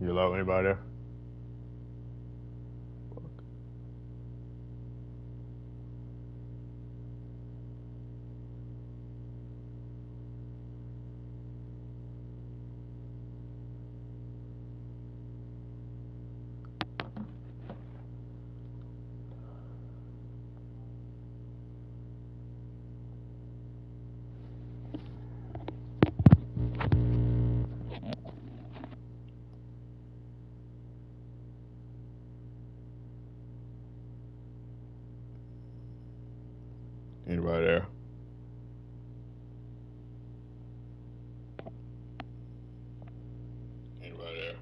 You allow anybody there? Anybody there? Anybody there?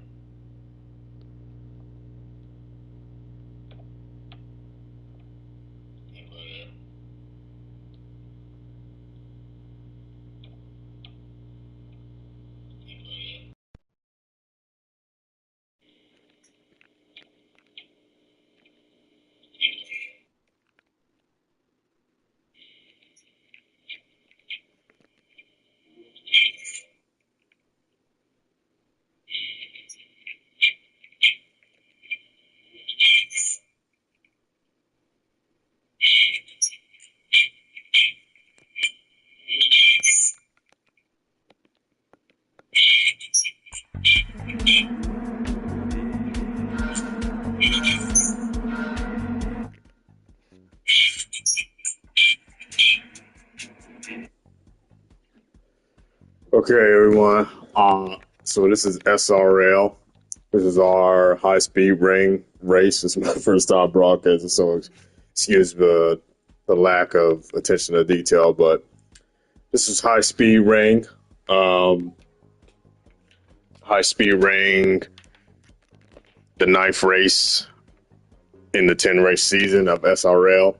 Anybody there? Okay, everyone. So this is SRL. This is our high-speed ring race. It's my first time broadcasting, so excuse the lack of attention to detail. But this is high-speed ring. High-speed ring. The 9th race in the 10-race season of SRL.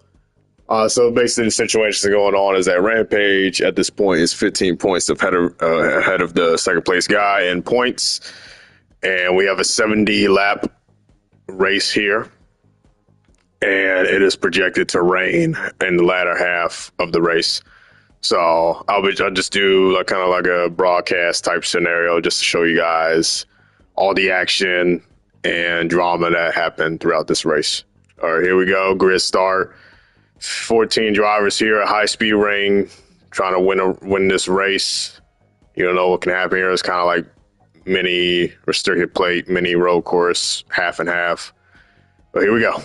So basically, the situation going on is that Rampage at this point is 15 points ahead of the second place guy in points, and we have a 70-lap race here, and it is projected to rain in the latter half of the race. So I'll just do kind of like a broadcast type scenario just to show you guys all the action and drama that happened throughout this race. All right, here we go. Grid start. 14 drivers here at high speed ring trying to win this race. You don't know what can happen here. It's kind of like mini restricted plate, mini road course, half and half. But here we go.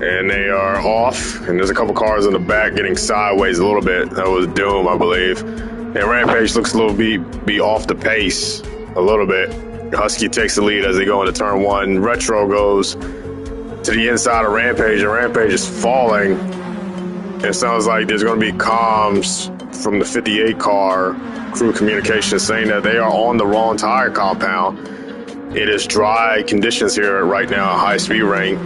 And they are off, and there's a couple cars in the back getting sideways a little bit. That was Doom, I believe. And Rampage looks a little be off the pace a little bit. Husky takes the lead as they go into turn one. Retro goes to the inside of Rampage, and Rampage is falling. It sounds like there's going to be comms from the 58 car crew communication saying that they are on the wrong tire compound. It is dry conditions here right now at high speed ring.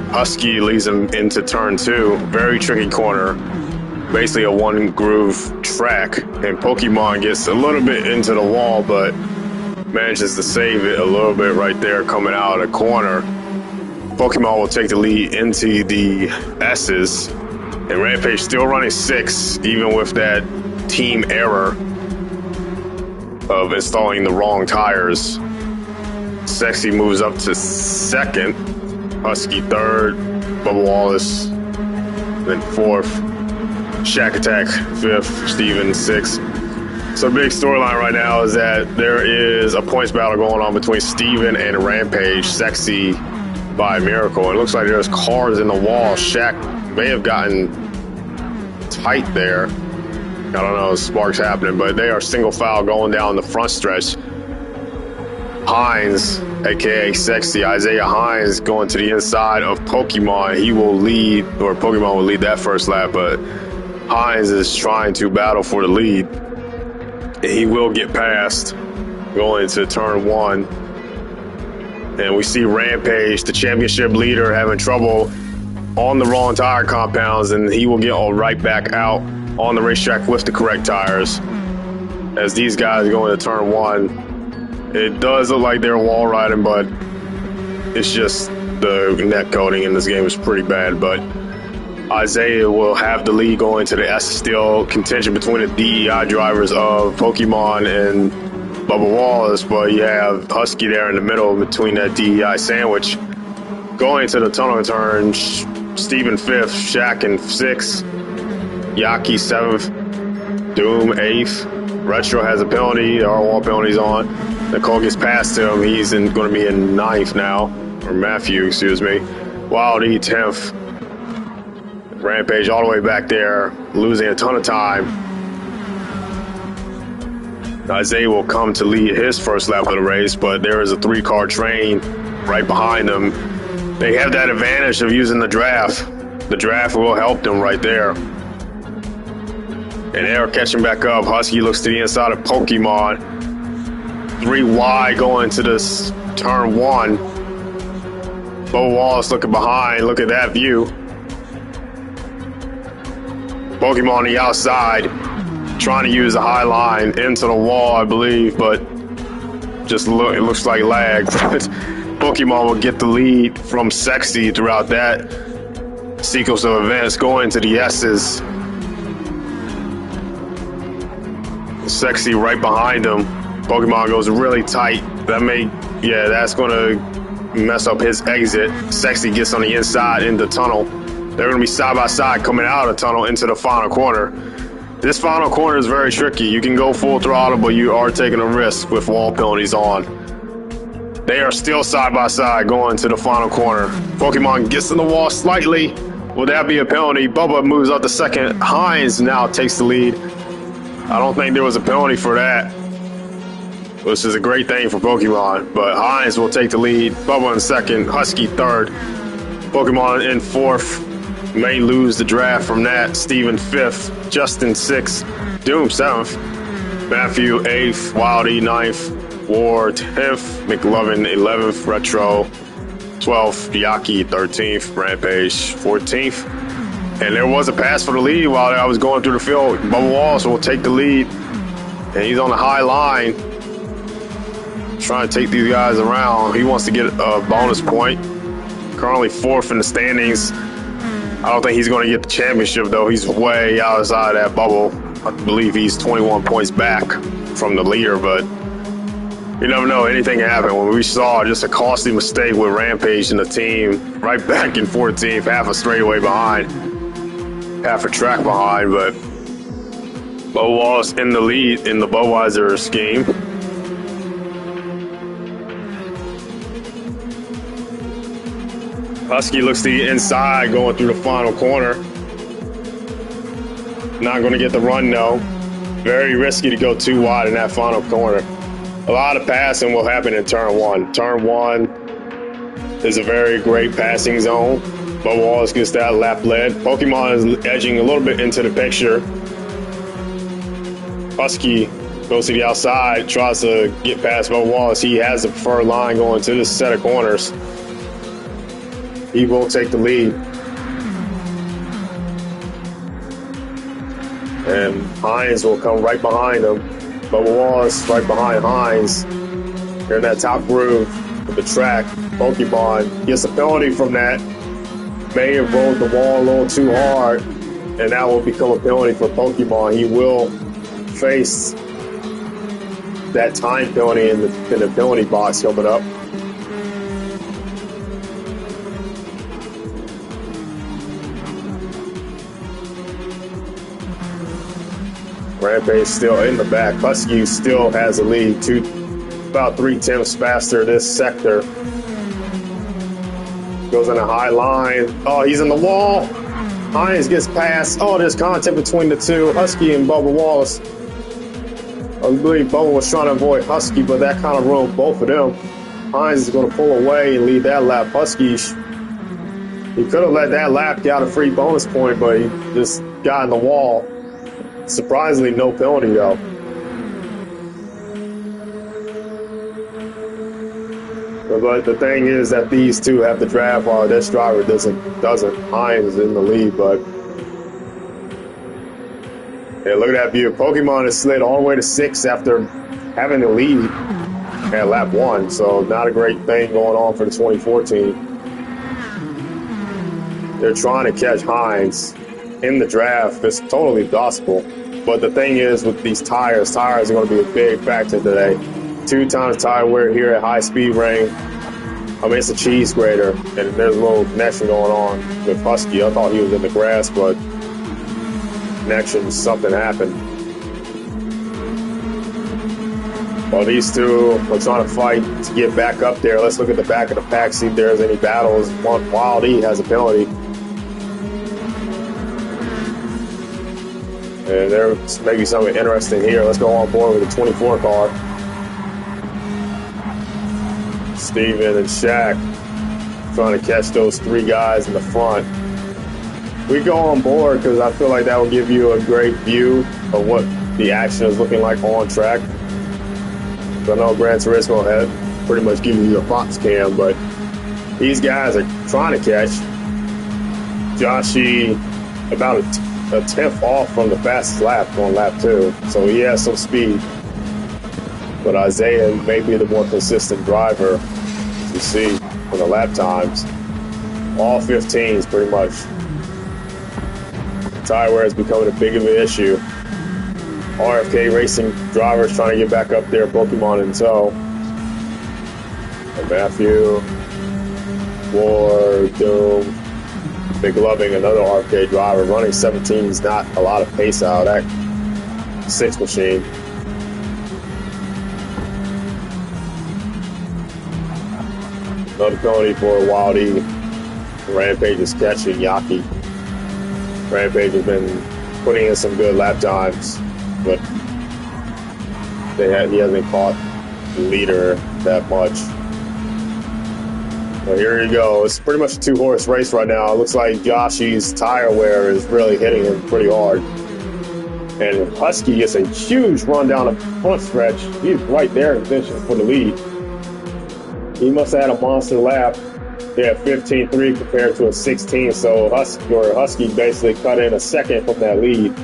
Husky leads him into turn two, very tricky corner, basically a one groove track, and Pokemon gets a little bit into the wall, but manages to save it a little bit right there coming out of the corner. Pokemon will take the lead into the S's, and Rampage still running 6, even with that team error of installing the wrong tires. Sexy moves up to second, Husky third, Bubba Wallace then fourth, Shack Attack fifth, Steven sixth. So the big storyline right now is that there is a points battle going on between Steven and Rampage. Sexy by miracle. It looks like there's cars in the wall. Shaq may have gotten tight there. I don't know, sparks happening, but they are single file going down the front stretch. Hines, aka Sexy, Isaiah Hines, going to the inside of Pokemon. He will lead, or Pokemon will lead that first lap, but Hines is trying to battle for the lead. He will get past going into turn one. And we see Rampage, the championship leader, having trouble on the wrong tire compounds, and he will get all right back out on the racetrack with the correct tires. As these guys go into turn one, it does look like they're wall riding, but it's just the net coating in this game is pretty bad. But Isaiah will have the lead going to the S. Still contention between the DEI drivers of Pokemon and Bubba Wallace, but you have Husky there in the middle between that DEI sandwich. Going to the tunnel turn, Steven 5th, Shaq in 6th, Yaki 7th, Doom 8th. Retro has a penalty. There are all penalties on. Nicole gets past him. He's going to be in 9th now, or Matthew, excuse me. Wild E 10th. Rampage all the way back there, losing a ton of time. Isaiah will come to lead his first lap of the race, but there is a 3-car train right behind them. They have that advantage of using the draft. The draft will help them right there. And they're catching back up. Husky looks to the inside of Pokemon. 3 wide going to this turn 1. Bo Wallace looking behind. Look at that view. Pokemon on the outside, trying to use the high line into the wall, I believe, but it looks like lag. Pokemon will get the lead from Sexy throughout that sequence of events, going to the S's. Sexy right behind him. Pokemon goes really tight. That's going to mess up his exit. Sexy gets on the inside in the tunnel. They're going to be side by side coming out of the tunnel into the final corner. This final corner is very tricky. You can go full throttle, but you are taking a risk with wall penalties on. They are still side by side going to the final corner. Pokemon gets in the wall slightly. Will that be a penalty? Bubba moves up to second. Hines now takes the lead. I don't think there was a penalty for that, which is a great thing for Pokemon. But Hines will take the lead. Bubba in second. Husky third. Pokemon in 4th. May lose the draft from that. Steven 5th. Justin 6th. Doom 7th. Matthew 8th. Wildy 9th. Ward 10th. McLovin 11th. Retro 12th. Yaki 13th. Rampage 14th. And there was a pass for the lead while I was going through the field. Bubba Wallace will take the lead. And he's on the high line, trying to take these guys around. He wants to get a bonus point. Currently 4th in the standings. I don't think he's going to get the championship, though. He's way outside that bubble. I believe he's 21 points back from the leader, but you never know. Anything can happen. When we saw just a costly mistake with Rampage and the team right back in 14th, half a straightaway behind, half a track behind, but Bo Wallace in the lead in the Budweiser scheme. Husky looks to the inside going through the final corner. Not going to get the run, though. Very risky to go too wide in that final corner. A lot of passing will happen in turn 1. Turn 1 is a very great passing zone. Bubba Wallace gets that lap lead. Pokemon is edging a little bit into the picture. Husky goes to the outside, tries to get past Bubba Wallace. He has the preferred line going to this set of corners. He will take the lead. And Hines will come right behind him. Bubba Wallace right behind Hines. They're in that top groove of the track. Pokemon gets a penalty from that. May have rolled the wall a little too hard, and that will become a penalty for Pokemon. He will face that time penalty in the penalty box coming up. Rampage still in the back. Husky still has a lead, about 3/10 faster this sector. Goes in a high line. Oh, he's in the wall. Hines gets past. Oh, there's contact between the two, Husky and Bubba Wallace. I believe Bubba was trying to avoid Husky, but that kind of ruined both of them. Hines is going to pull away and lead that lap. Husky, he could have let that lap get a free bonus point, but he just got in the wall. Surprisingly, no penalty, though. But the thing is that these two have the draft while this driver doesn't. Hines is in the lead, but yeah, look at that view. Pokemon has slid all the way to 6 after having the lead at lap 1, so not a great thing going on for the 2014. They're trying to catch Hines in the draft. It's totally possible. But the thing is, with these tires are going to be a big factor today. 2 times tire wear here at high speed ring. I mean, it's a cheese grater, and there's a little connection going on with Husky. I thought he was in the grass, but something happened. Well, these two are trying to fight to get back up there. Let's look at the back of the pack, see if there's any battles. Wild E has a penalty. And there's maybe something interesting here. Let's go on board with the 24 car. Steven and Shaq trying to catch those 3 guys in the front. We go on board because I feel like that will give you a great view of what the action is looking like on track. I know Gran Turismo had pretty much given you a Fox cam, but these guys are trying to catch. Joshy about a tenth off from the fastest lap on lap 2, so he has some speed. But Isaiah may be the more consistent driver, as you see from the lap times. All 15s pretty much. Tire wear is becoming a big of an issue. RFK Racing drivers trying to get back up there, Pokemon in tow. And Matthew, Ward, Doom, McLoving, another RFK driver. Running 17 is not a lot of pace out of that 6 machine. Another penalty for Wild E. Rampage is catching Yaki. Rampage has been putting in some good lap times, but he hasn't caught the leader that much. But here you go. It's pretty much a 2-horse race right now. It looks like Joshy's tire wear is really hitting him pretty hard. And Husky gets a huge run down the front stretch. He's right there in position for the lead. He must have had a monster lap. They have 15.3 compared to a 16, so Husky basically cut in a second from that lead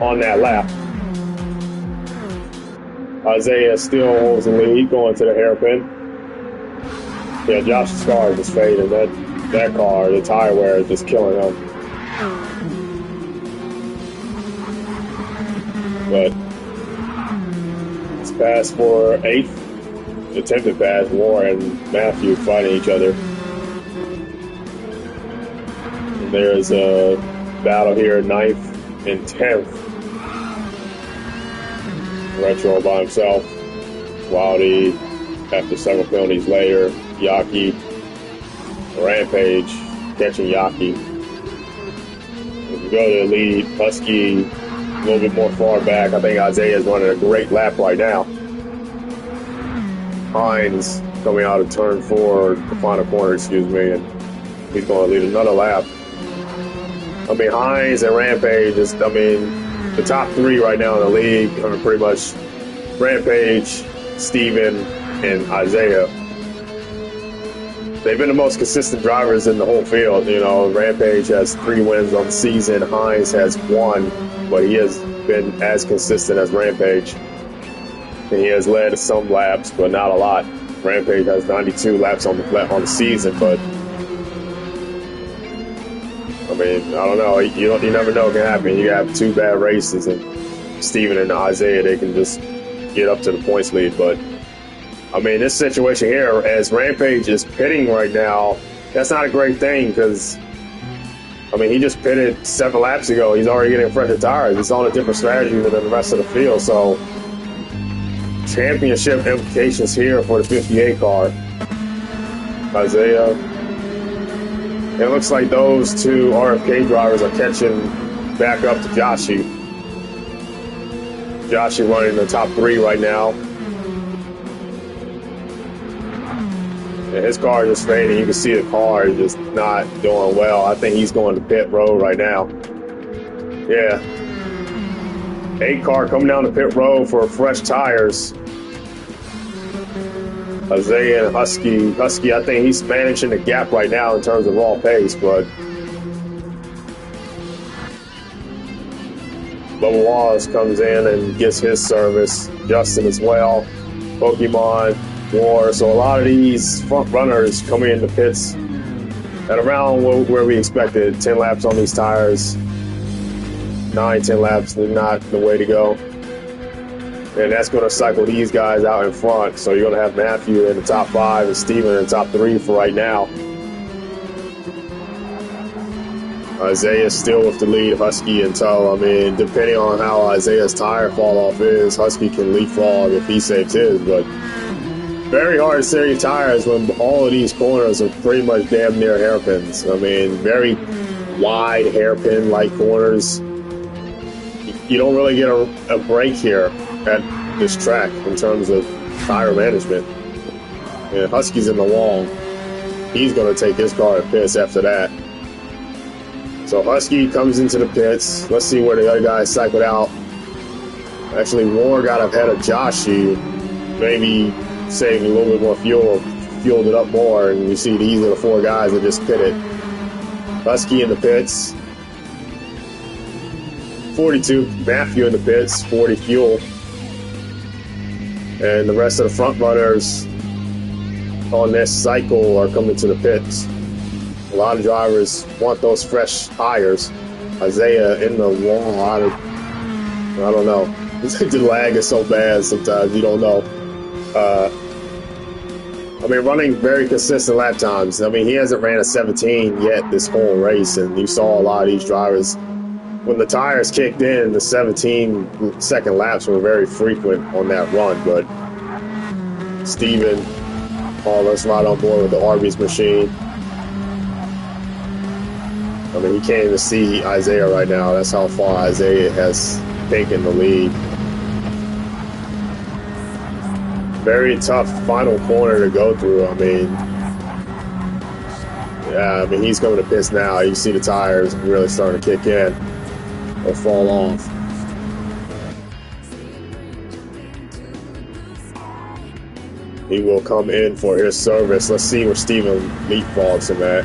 on that lap. Isaiah still holds the lead going to the hairpin. Yeah, Josh's car is just fading. That car, the tire wear is just killing him. But it's pass for 8th. Attempted pass, Warren and Matthew fighting each other. And there's a battle here, 9th and 10th. Retro by himself. Wildy, after several penalties later, Yaki, Rampage, catching Yaki. If you go to the lead, Husky a little bit more far back. I think Isaiah is running a great lap right now. Hines coming out of turn 4, the final corner, excuse me, and he's going to lead another lap. I mean, Hines and Rampage is, the top 3 right now in the league. Pretty much Rampage, Steven, and Isaiah. They've been the most consistent drivers in the whole field. You know, Rampage has 3 wins on the season. Hines has 1, but he has been as consistent as Rampage. And he has led some laps, but not a lot. Rampage has 92 laps on the season, but I don't know. You never know what can happen. You have 2 bad races, and Steven and Isaiah, they can just get up to the points lead. But this situation here, as Rampage is pitting right now, that's not a great thing because, he just pitted 7 laps ago. He's already getting fresher tires. He's on a different strategy than the rest of the field. So, championship implications here for the 58 car. Isaiah. It looks like those 2 RFK drivers are catching back up to Joshy. Joshy running the top 3 right now. And his car is just fading. You can see the car is just not doing well. I think he's going to pit road right now. Yeah. 8 car coming down the pit road for fresh tires. Isaiah and Husky. Husky, I think he's managing the gap right now in terms of raw pace, but Bubba Wallace comes in and gets his service. Justin as well. Pokemon, War. So a lot of these front runners coming into pits at around where we expected. 10 laps on these tires. 9-10 laps is not the way to go. And that's going to cycle these guys out in front. So you're going to have Matthew in the top 5 and Steven in the top 3 for right now. Isaiah still with the lead, Husky in tow. I mean, depending on how Isaiah's tire fall off is, Husky can leapfrog if he saves his. But very hard to save tires when all of these corners are pretty much damn near hairpins. I mean, very wide hairpin-like corners. You don't really get a break here at this track in terms of tire management. And Husky's in the wall. He's going to take his car to pits after that. So Husky comes into the pits. Let's see where the other guys cycled out. Actually, Warren got ahead of Joshy, maybe saving a little bit more fuel, fueled it up more, and you see these are the 4 guys that just pitted. Husky in the pits. 42, Matthew in the pits, 40 fuel. And the rest of the front runners on this cycle are coming to the pits. A lot of drivers want those fresh tires. Isaiah in the wall, I don't know. The lag is so bad sometimes, you don't know. I mean, running very consistent lap times. I mean, he hasn't ran a 17 yet this whole race, and you saw a lot of these drivers. When the tires kicked in, the 17-second laps were very frequent on that run, but Steven, let's ride on board with the Arby's machine. I mean, he can't even see Isaiah right now. That's how far Isaiah has taken the lead. Very tough final corner to go through. I mean, yeah, I mean, he's coming to pits now. You see the tires really starting to kick in or fall off. He will come in for his service. Let's see where Steven leapfrogs him at.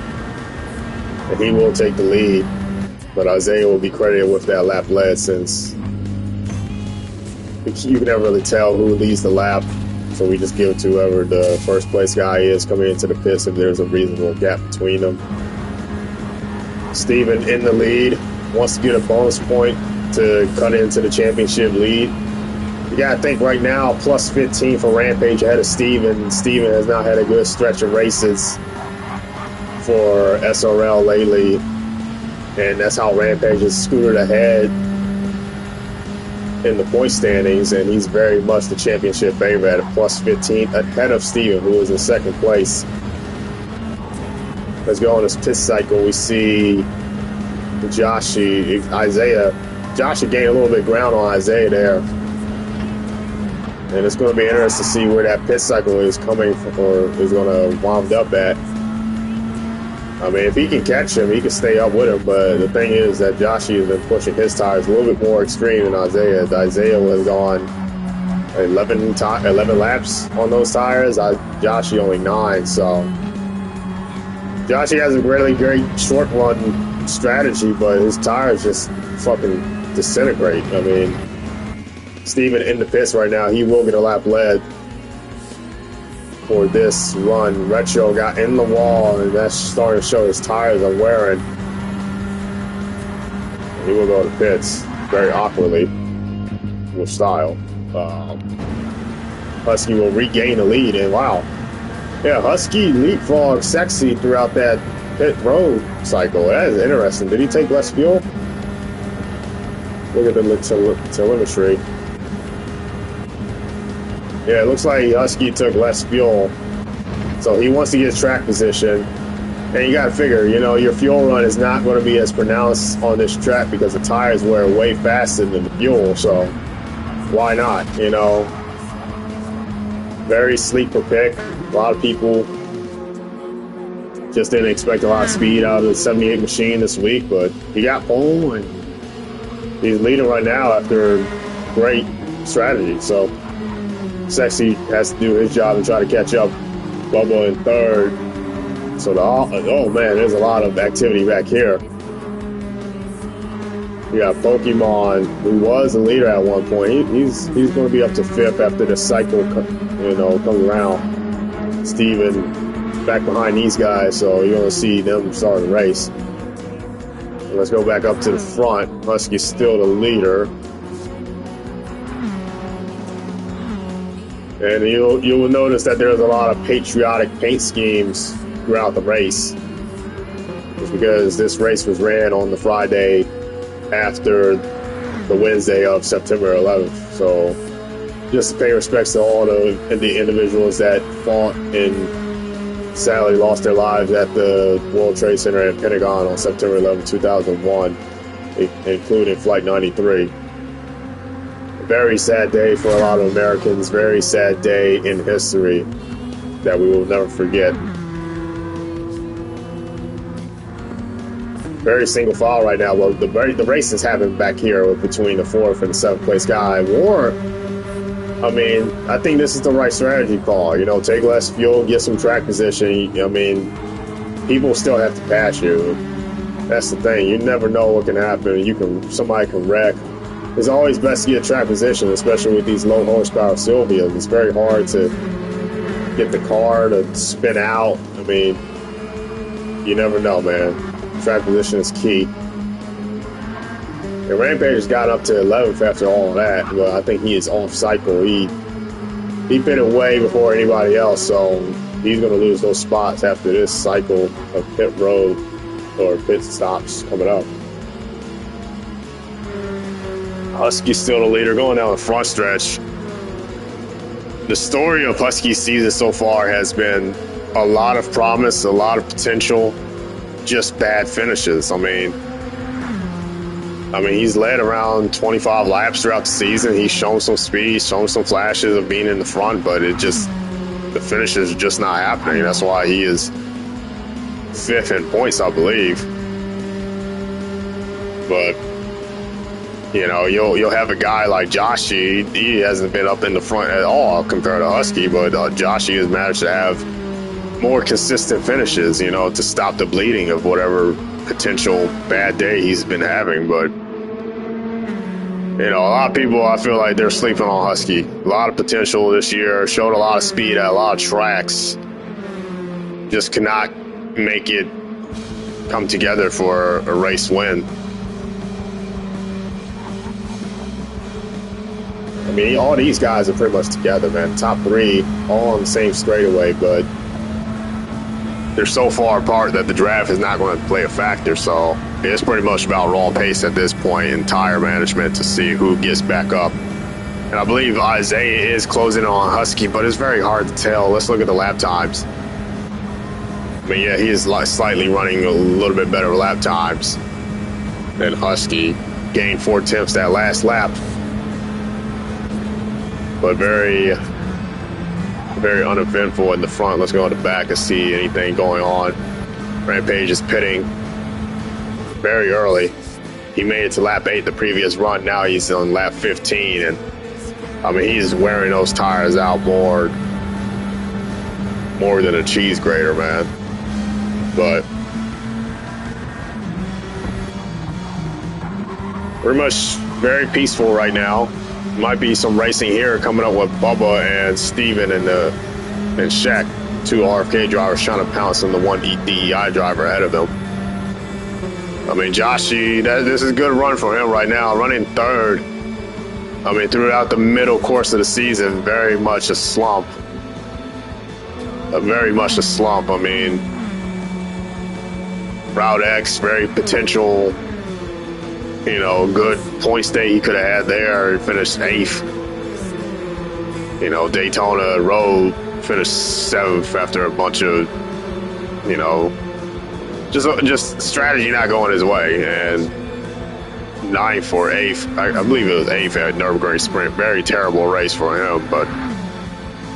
And he will take the lead, but Isaiah will be credited with that lap led, since you can never really tell who leads the lap. So we just give it to whoever the first place guy is coming into the pits if there's a reasonable gap between them. Steven in the lead, wants to get a bonus point to cut into the championship lead. You gotta think right now, plus 15 for Rampage ahead of Steven. Steven has not had a good stretch of races for SRL lately, and that's how Rampage has scooted ahead in the point standings, and he's very much the championship favorite at plus 15 ahead of Steven, who is in second place. Let's go on this pit cycle. We see Isaiah. Joshy gained a little bit of ground on Isaiah there, and it's going to be interesting to see where that pit cycle is coming from, or is going to wound up at. I mean, if he can catch him, he can stay up with him. But the thing is that Joshy has been pushing his tires a little bit more extreme than Isaiah. Isaiah has gone 11 laps on those tires. Joshy only 9. So Joshy has a really great short run strategy, but his tires just fucking disintegrate. I mean, Steven in the pits right now. He will get a lap led for this run. Retro got in the wall, and that's starting to show his tires are wearing. And he will go to pits very awkwardly with style. Husky will regain the lead, and wow. Yeah, Husky leapfrog sexy throughout that pit road cycle. That is interesting. Did he take less fuel? Look at the telemetry. Yeah, it looks like Husky took less fuel, so he wants to get track position. And you got to figure, you know, your fuel run is not going to be as pronounced on this track because the tires wear way faster than the fuel, so why not, you know? Very sleeper pick. A lot of people just didn't expect a lot of speed out of the 78 machine this week, but he got pole, and he's leading right now after great strategy, so Sexy has to do his job and try to catch up. Bubba in third. So oh man, there's a lot of activity back here. We got Pokemon, who was a leader at one point. He's going to be up to 5th after the cycle, you know, comes around. Steven back behind these guys, so you're going to see them start the race. Let's go back up to the front. Husky's still the leader. And you will notice that there's a lot of patriotic paint schemes throughout the race. It's because this race was ran on the Friday after the Wednesday of September 11th. So just to pay respects to all the individuals that fought and sadly lost their lives at the World Trade Center and Pentagon on September 11, 2001, including Flight 93. A very sad day for a lot of Americans, very sad day in history that we will never forget. Very single file right now. Well, the races happen back here between the 4th and the 7th place guy. I think this is the right strategy call. You know, take less fuel, get some track position. I mean, people still have to pass you. That's the thing. You never know what can happen. Somebody can wreck. It's always best to get track position, especially with these low horsepower Sylvias. It's very hard to get the car to spin out. I mean, you never know, man. Track position is key. And Rampage has got up to 11th after all of that. But I think he is off cycle. He pitted way before anybody else, so he's going to lose those spots after this cycle of pit road or pit stops coming up. Husky's still the leader going down the front stretch. The story of Husky's season so far has been a lot of promise, a lot of potential, just bad finishes. I mean, he's led around 25 laps throughout the season. He's shown some speed, shown some flashes of being in the front, but the finishes are just not happening. That's why he is 5th in points, I believe. But, you know, you'll have a guy like Joshi. He hasn't been up in the front at all compared to Husky, but Joshi has managed to have more consistent finishes, you know, to stop the bleeding of whatever potential bad day he's been having. But, you know, a lot of people, I feel like they're sleeping on Husky. A lot of potential this year, showed a lot of speed at a lot of tracks. Just cannot make it come together for a race win. I mean, all these guys are pretty much together, man. Top 3, all on the same straightaway, but they're so far apart that the draft is not going to play a factor. So it's pretty much about raw pace at this point in tire management to see who gets back up. And I believe Isaiah is closing on Husky, but it's very hard to tell. Let's look at the lap times. I mean, yeah, he is slightly running a little bit better lap times than Husky. Gained 4/10 that last lap. But very uneventful in the front. Let's go on the back and see anything going on. Rampage is pitting very early. He made it to lap 8 the previous run. Now he's on lap 15, and I mean, he's wearing those tires out more than a cheese grater, man. But pretty much very peaceful right now. Might be some racing here coming up with Bubba and Steven and Shaq, 2 RFK drivers trying to pounce on the 1 DEI driver ahead of him. I mean, Joshi, this is a good run for him right now, running 3rd. I mean, throughout the middle course of the season, very much a slump. I mean, Route X, very potential, you know, good point state he could have had there. Finished 8th. You know, Daytona Road finished 7th after a bunch of, you know, just strategy not going his way. And 9th or 8th, I believe it was 8th at Nürburgring Sprint. Very terrible race for him. But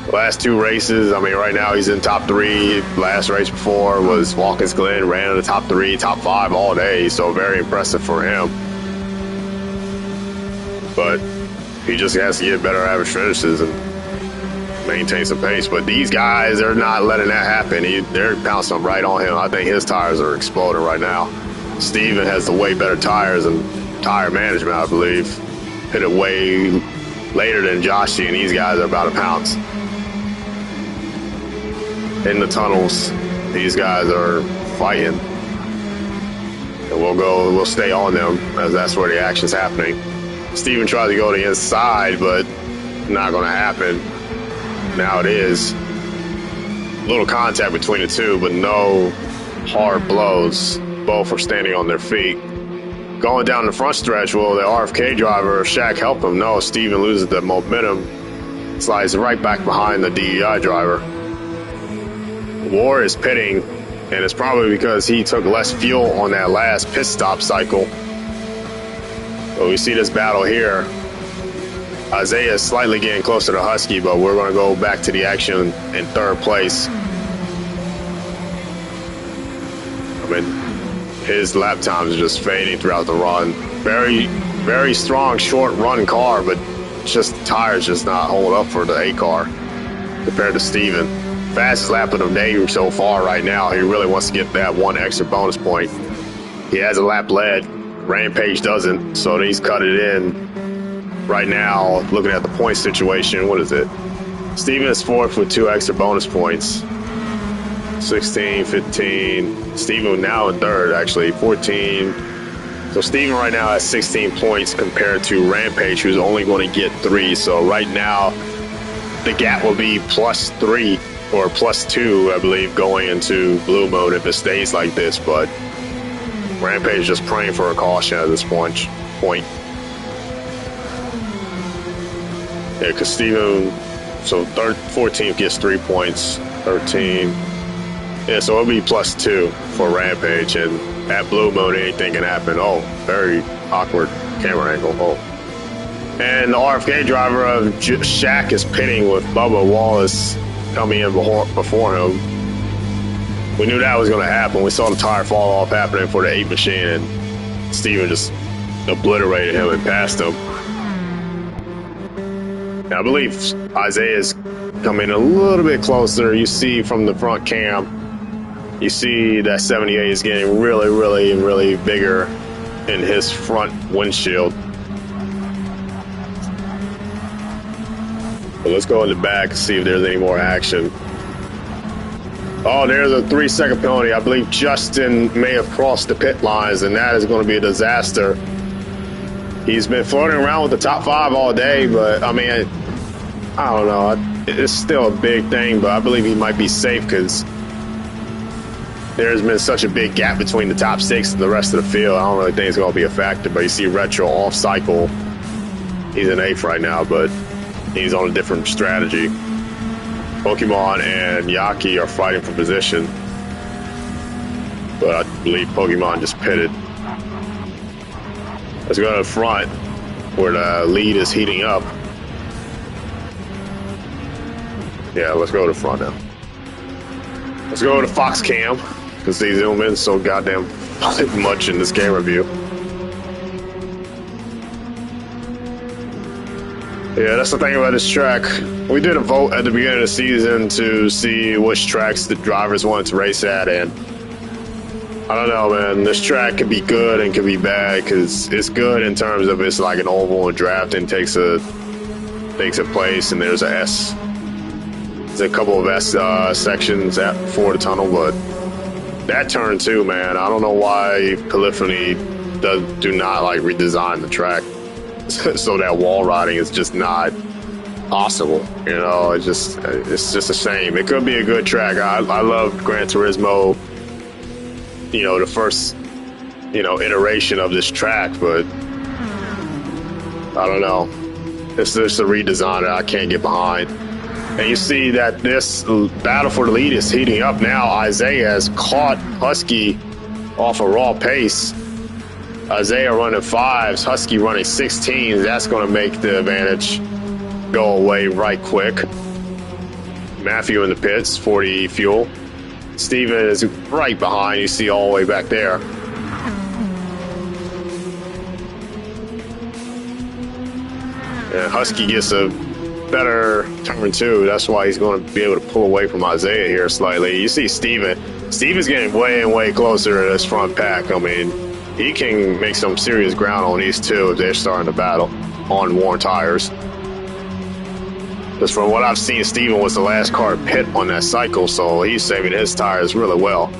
the last 2 races, I mean, right now he's in top 3. Last race before was Watkins Glen, ran in the top 3, top 5 all day. So very impressive for him. But he just has to get better average finishes and maintain some pace. But these guys, they're not letting that happen. They're bouncing right on him. I think his tires are exploding right now. Steven has the way better tires and tire management, I believe. Hit it way later than Joshi, and these guys are about to pounce. In the tunnels, these guys are fighting. And we'll stay on them as that's where the action's happening. Steven tried to go to the inside, but not going to happen. Now it is. Little contact between the two, but no hard blows. Both are standing on their feet. Going down the front stretch, will the RFK driver, Shaq, help him? No, Steven loses the momentum. Slides right back behind the DEI driver. War is pitting, and it's probably because he took less fuel on that last pit stop cycle. But we see this battle here. Isaiah is slightly getting closer to Husky, but we're going to go back to the action in third place. I mean, his lap times are just fading throughout the run. Very, very strong short run car, but just tires just not hold up for the A car compared to Steven. Fastest lap of the day so far right now. He really wants to get that one extra bonus point. He has a lap lead. Rampage doesn't, so he's cut it in. Right now, looking at the point situation, what is it? Steven is fourth with 2 extra bonus points. 16, 15. Steven now in third, actually, 14. So Steven right now has 16 points compared to Rampage, who's only going to get 3. So right now, the gap will be +3 or +2, I believe, going into blue mode if it stays like this. But Rampage just praying for a caution at this point. Yeah, because Steven, so 14th gets 3 points, 13. Yeah, so it'll be +2 for Rampage, and at blue mode, anything can happen. Oh, very awkward camera angle. Oh. And the RFK driver of Shaq is pitting with Bubba Wallace coming in before him. We knew that was going to happen. We saw the tire fall off happening for the 8 machine, and Steven just obliterated him and passed him. Now, I believe Isaiah's coming a little bit closer. You see from the front cam, you see that 78 is getting really, really, really bigger in his front windshield. But let's go in the back and see if there's any more action. Oh, there's a 3-second penalty. I believe Justin may have crossed the pit lines, and that is going to be a disaster. He's been floating around with the top 5 all day, but, I mean, I don't know. It's still a big thing, but I believe he might be safe because there's been such a big gap between the top 6 and the rest of the field. I don't really think it's going to be a factor, but you see Retro off cycle. He's in 8th right now, but he's on a different strategy. Pokemon and Yaki are fighting for position, but I believe Pokemon just pitted. Let's go to the front where the lead is heating up. Yeah, let's go to the front now. Let's go to Fox Cam because they zoom in so goddamn much in this camera view. Yeah, that's the thing about this track. We did a vote at the beginning of the season to see which tracks the drivers wanted to race at, and I don't know, man. This track can be good and can be bad because it's good in terms of it's like an oval and drafting takes a place, and there's there's a couple of S sections for the tunnel, but that turn too, man. I don't know why Polyphony do not like redesign the track so that wall riding is just not possible. You know, it's just a shame. It could be a good track. I love Gran Turismo. You know, the first, iteration of this track, but I don't know. It's just a redesign that I can't get behind. And you see that this battle for the lead is heating up now. Isaiah has caught Husky off a raw pace. Isaiah running 5s, Husky running 16s. That's going to make the advantage go away right quick. Matthew in the pits, 40 fuel. Steven is right behind. You see all the way back there. And Husky gets a better turn too. That's why he's going to be able to pull away from Isaiah here slightly. You see Steven. Steven's getting way and way closer to this front pack. I mean, he can make some serious ground on these two if they're starting to battle on worn tires. Because from what I've seen, Steven was the last car to pit on that cycle, so he's saving his tires really well.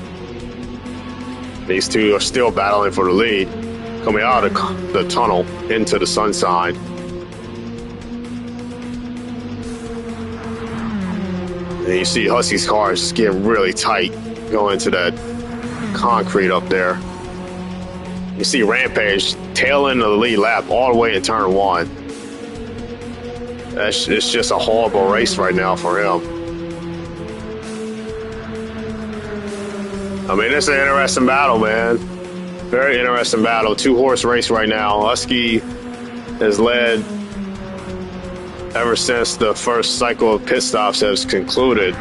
These two are still battling for the lead, coming out of the tunnel into the sunshine. And you see Husky's car is just getting really tight going into that concrete up there. You see Rampage tail end of the lead lap all the way in turn 1. It's just a horrible race right now for him. I mean, it's an interesting battle, man. Very interesting battle. 2-horse race right now. Husky has led ever since the first cycle of pit stops has concluded.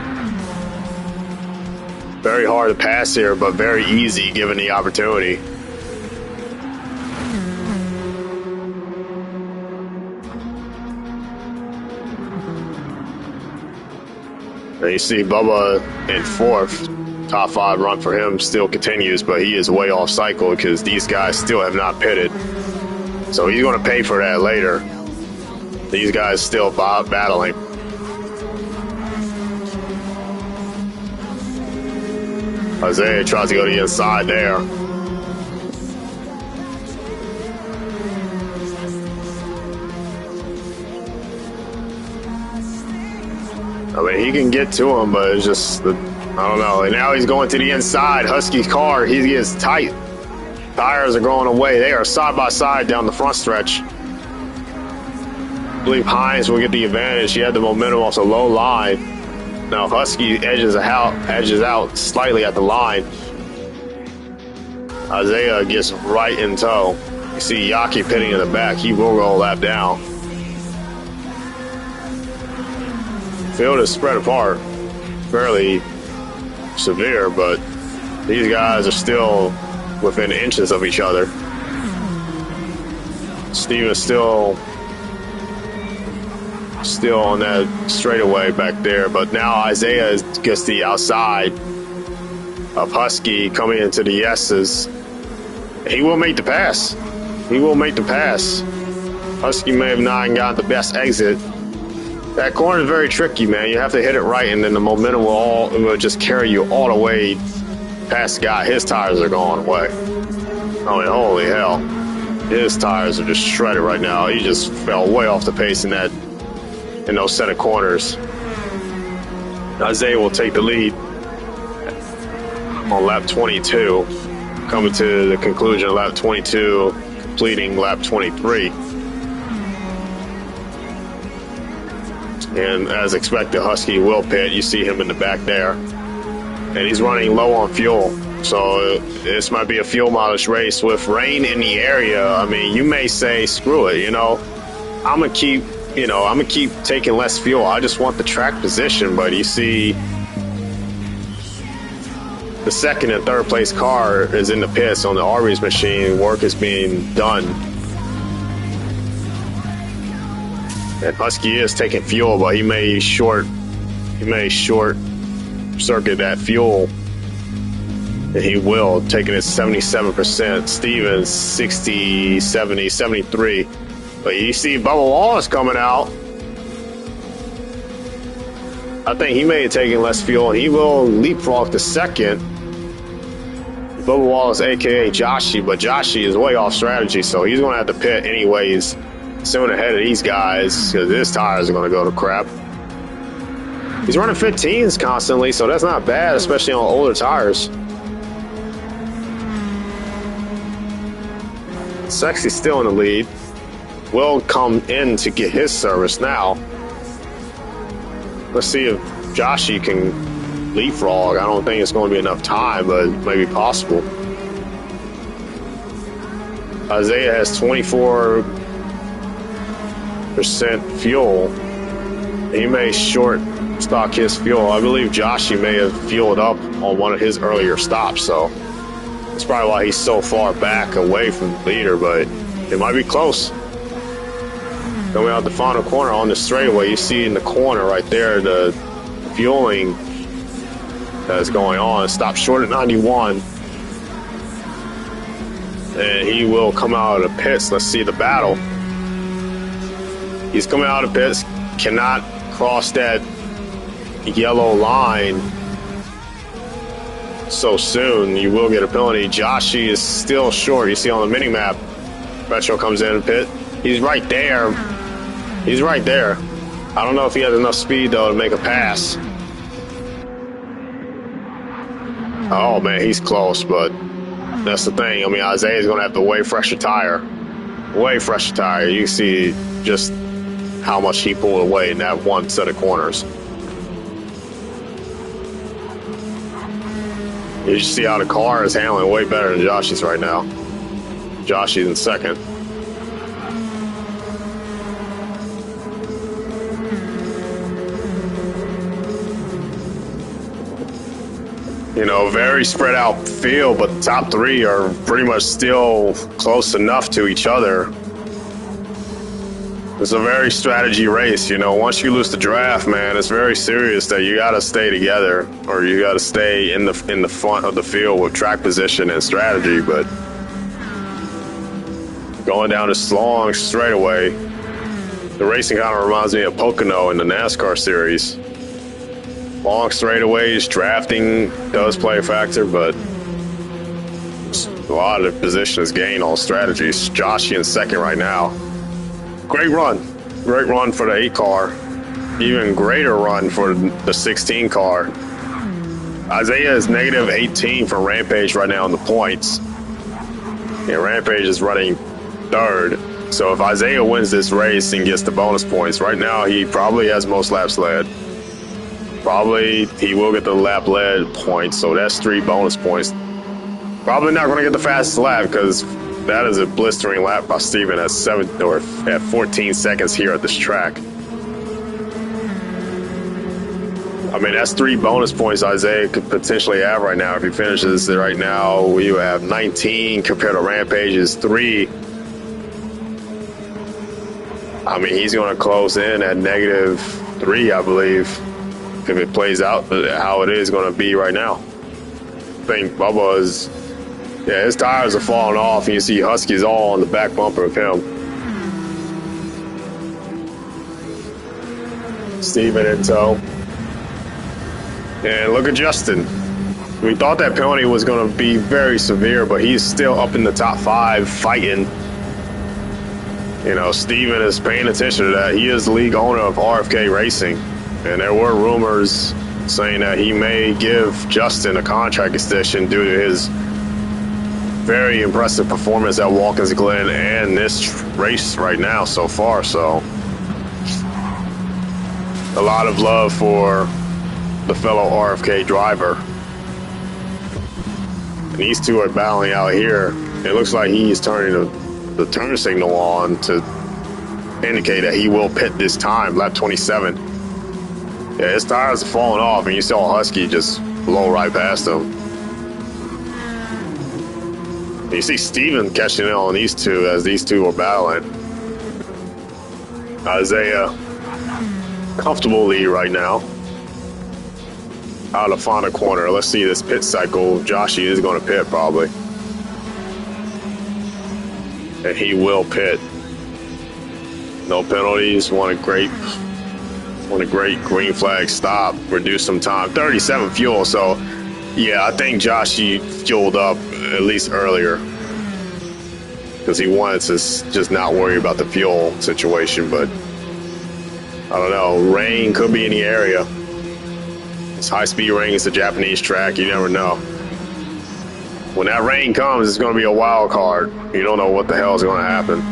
Very hard to pass here, but very easy given the opportunity. And you see Bubba in 4th. Top 5 run for him still continues, but he is way off cycle because these guys still have not pitted. So he's going to pay for that later. These guys still battling. Isaiah tries to go to the inside there. I mean, he can get to him, but it's just, I don't know. And now he's going to the inside. Husky's car, he gets tight. Tires are going away. They are side by side down the front stretch. I believe Hines will get the advantage. He had the momentum off the low line. Now Husky edges out slightly at the line. Isaiah gets right in tow. You see Yaki pitting in the back. He will roll that down. Field is spread apart fairly severe, but these guys are still within inches of each other. Steven's still on that straightaway back there, but now Isaiah gets the outside of Husky coming into the S's. He will make the pass. He will make the pass. Husky may have not gotten the best exit. That corner is very tricky, man. You have to hit it right, and then the momentum will just carry you all the way past the guy. His tires are going away. I mean, holy hell. His tires are just shredded right now. He just fell way off the pace in those set of corners. Isaiah will take the lead on lap 22, coming to the conclusion of lap 22, completing lap 23. And as expected, Husky will pit. You see him in the back there. And he's running low on fuel. So this might be a fuel mileage race with rain in the area. I mean, you may say, screw it, I'm going to keep taking less fuel. I just want the track position. But you see the second and third place car is in the pits on the Arby's machine. Work is being done. And Husky is taking fuel, but he may short circuit that fuel. And he will, taking it 77%. Stevens 60, 70, 73. But you see Bubba Wallace coming out. I think he may have taken less fuel, and he will leapfrog to second. Bubba Wallace, a.k.a. Joshie, but Joshie is way off strategy, so he's going to have to pit anyways soon ahead of these guys because his tires are going to go to crap. He's running 15s constantly, so that's not bad, especially on older tires. Sexy's still in the lead. Will come in to get his service now. Let's see if Joshie can leapfrog. I don't think it's going to be enough time, but it may be possible. Isaiah has 24% fuel. He may short stock his fuel. I believe Joshie may have fueled up on one of his earlier stops, so that's probably why he's so far back away from the leader, but it might be close. Coming out the final corner on the straightaway, you see in the corner right there the fueling that's going on. Stop short at 91. And he will come out of the pits. Let's see the battle. He's coming out of pits, cannot cross that yellow line. so soon, you will get a penalty. Joshy is still short. You see on the mini map, Retro comes in and pit. He's right there. He's right there. I don't know if he has enough speed, though, to make a pass. Oh, man, he's close, but that's the thing. I mean, Isaiah's going to have the way fresher tire. Way fresher tire. You see just how much he pulled away in that one set of corners. You see how the car is handling way better than Joshy's right now. Joshy's in second. You know, very spread out field, but the top three are pretty much still close enough to each other. It's a very strategy race. You know, once you lose the draft, man, it's very serious that you got to stay together, or you got to stay in the front of the field with track position and strategy. But going down this long straightaway, the racing kind of reminds me of Pocono in the NASCAR series. Long straightaways, drafting does play a factor, but a lot of the position is gained on strategies. Joshy in second right now. Great run for the 8 car. Even greater run for the 16 car. Isaiah is negative 18 for Rampage right now in the points. And Rampage is running third. So if Isaiah wins this race and gets the bonus points, right now he probably has most laps led. Probably he will get the lap led points, so that's 3 bonus points. Probably not going to get the fastest lap because that is a blistering lap by Steven at 14 seconds here at this track. I mean, that's 3 bonus points Isaiah could potentially have right now. If he finishes right now, we have 19 compared to Rampage's 3. I mean, he's going to close in at negative 3, I believe, if it plays out how it is going to be right now. I think Bubba is, yeah, his tires are falling off, and you see Husky's all on the back bumper of him. Steven in tow. And look at Justin. We thought that penalty was going to be very severe, but he's still up in the top 5 fighting. You know, Steven is paying attention to that. He is the league owner of RFK Racing. And there were rumors saying that he may give Justin a contract extension due to his very impressive performance at Watkins Glen and this race right now so far. So a lot of love for the fellow RFK driver. And these two are battling out here. It looks like he's turning the turn signal on to indicate that he will pit this time, lap 27. Yeah, his tires are falling off, and you saw Husky just blow right past him. You see Steven catching in on these two as these two are battling. Isaiah, comfortable lead right now. Out of the final corner. Let's see this pit cycle. Joshy is going to pit probably. And he will pit. No penalties. Won a great green flag stop. Reduce some time. 37 fuel. So, yeah, I think Joshy fueled up at least earlier because he wanted to just not worry about the fuel situation. But I don't know. Rain could be in the area. It's high-speed rain. It's a Japanese track. You never know. When that rain comes, it's going to be a wild card. You don't know what the hell is going to happen.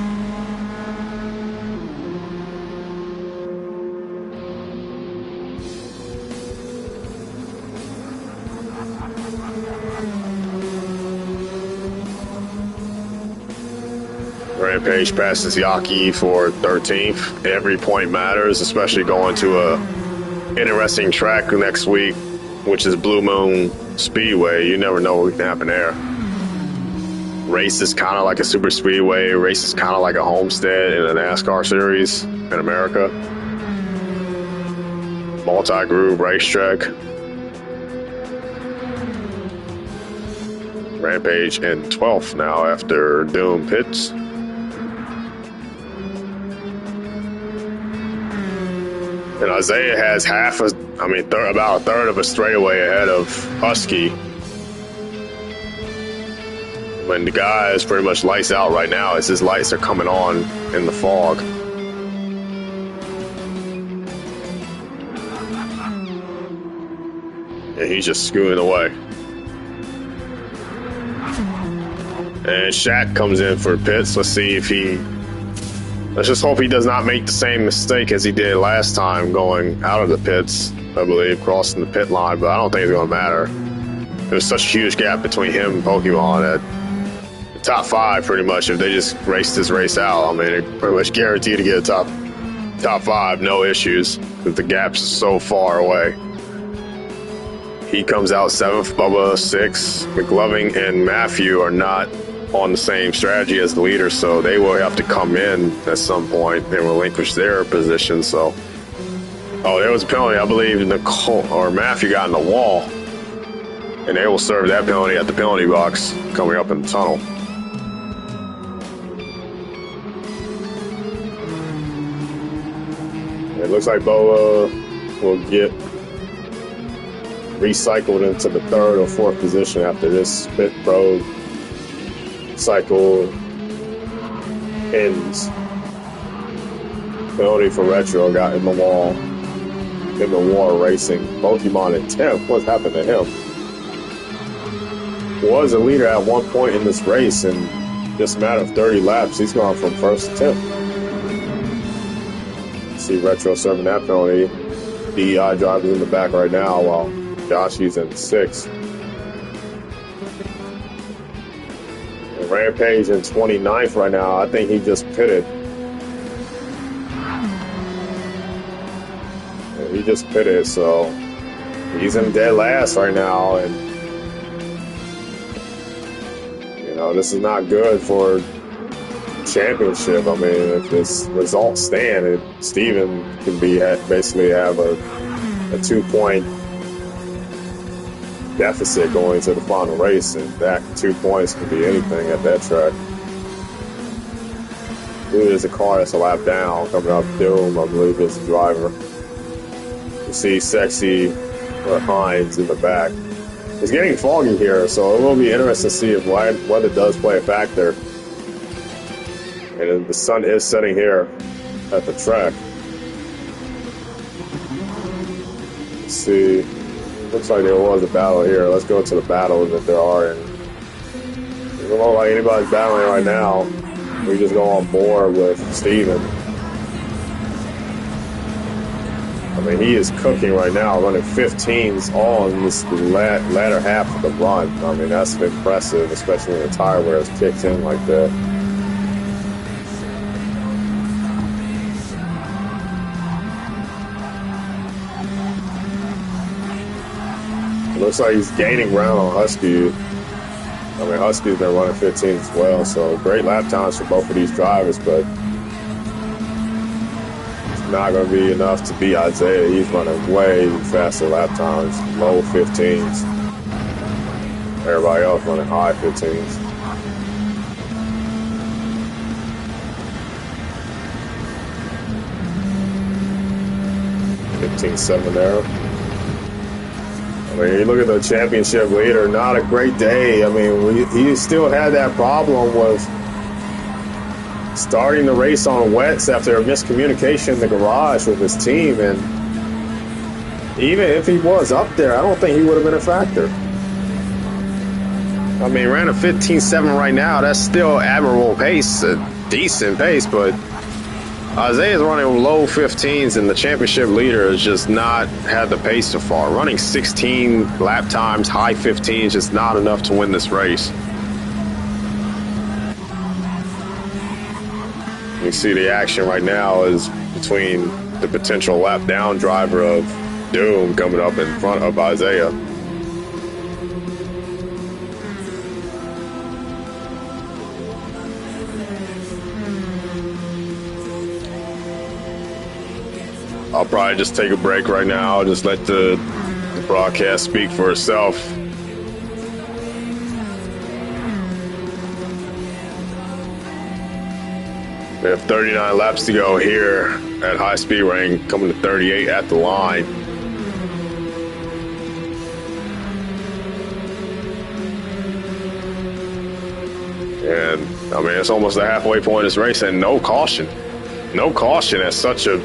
Rampage passes Yaki for 13th. Every point matters, especially going to a interesting track next week, which is Blue Moon Speedway. You never know what can happen there. Race is kind of like a super speedway. Race is kind of like a homestead in a NASCAR series in America. Multi-groove racetrack. Rampage in 12th now after Doom pits. And Isaiah has about a third of a straightaway ahead of Husky. When the guy is pretty much lights out right now as his lights are coming on in the fog. And he's just scooting away. And Shaq comes in for pits. Let's see if let's just hope he does not make the same mistake as he did last time going out of the pits, I believe, crossing the pit line, but I don't think it's going to matter. There's such a huge gap between him and Pokemon that the top 5 pretty much, if they just race this race out, I mean, they're pretty much guaranteed to get a top 5, no issues, because the gap's so far away. He comes out 7th, Bubba 6th. McLovin and Matthew are not on the same strategy as the leader, so they will have to come in at some point and relinquish their position. So, oh, there was a penalty. I believe Nicole or Matthew got in the wall, and they will serve that penalty at the penalty box coming up in the tunnel. It looks like Boa will get recycled into the 3rd or 4th position after this pit road cycle ends. Penalty for Retro, got in the wall. In the war racing. Pokemon in 10th. What's happened to him? Was a leader at one point in this race, and just a matter of 30 laps, he's gone from 1st to 10th. See Retro serving that penalty. DEI drivers in the back right now while Joshy's in 6th. And Rampage in 29th right now. I think he just pitted. Yeah, he just pitted, so he's in dead last right now. And, you know, this is not good for championship. I mean, if this result stand, Steven can basically have a 2-point deficit going to the final race, and that 2 points could be anything at that track. There's a car that's a lap down coming up Doom, I believe is the driver. You see Sexy or Hines in the back. It's getting foggy here, so it will be interesting to see if weather does play a factor. And the sun is setting here at the track. Let's see. Looks like there was a battle here. Let's go to the battles if there are any. It doesn't look like anybody's battling right now. We just go on board with Steven. I mean, he is cooking right now, running 15s on this latter half of the run. I mean, that's impressive, especially when the tire wear is kicked in like that. Looks like he's gaining ground on Husky. I mean, Husky's been running 15 as well, so great lap times for both of these drivers, but it's not going to be enough to beat Isaiah. He's running way faster lap times, low 15s. Everybody else running high 15s. 15.7 there. I mean, you look at the championship leader, not a great day. I mean, he still had that problem with starting the race on wets after a miscommunication in the garage with his team. And even if he was up there, I don't think he would have been a factor. I mean, ran a 15.7 right now. That's still admirable pace, a decent pace, but Isaiah's running low 15s, and the championship leader has just not had the pace so far. Running 16 lap times, high 15s, just not enough to win this race. You see the action right now is between the potential lap down driver of Doom coming up in front of Isaiah. I'll probably just take a break right now. I'll just let the broadcast speak for itself. We have 39 laps to go here at high speed rank, coming to 38 at the line. And I mean, it's almost the halfway point of this race, and no caution. No caution at such a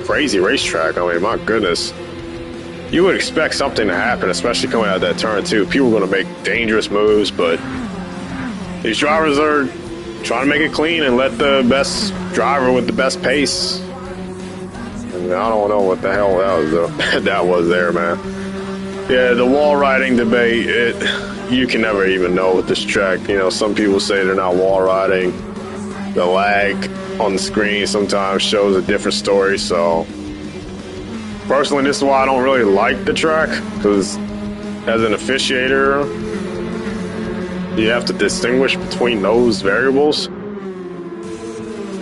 crazy racetrack. I mean, my goodness. You would expect something to happen, especially coming out of that turn, too. People are going to make dangerous moves, but these drivers are trying to make it clean and let the best driver with the best pace. And I don't know what the hell that was there, man. Yeah, the wall riding debate, you can never even know with this track. You know, some people say they're not wall riding. The lag on the screen sometimes shows a different story, so personally, this is why I don't really like the track, because as an officiator, you have to distinguish between those variables.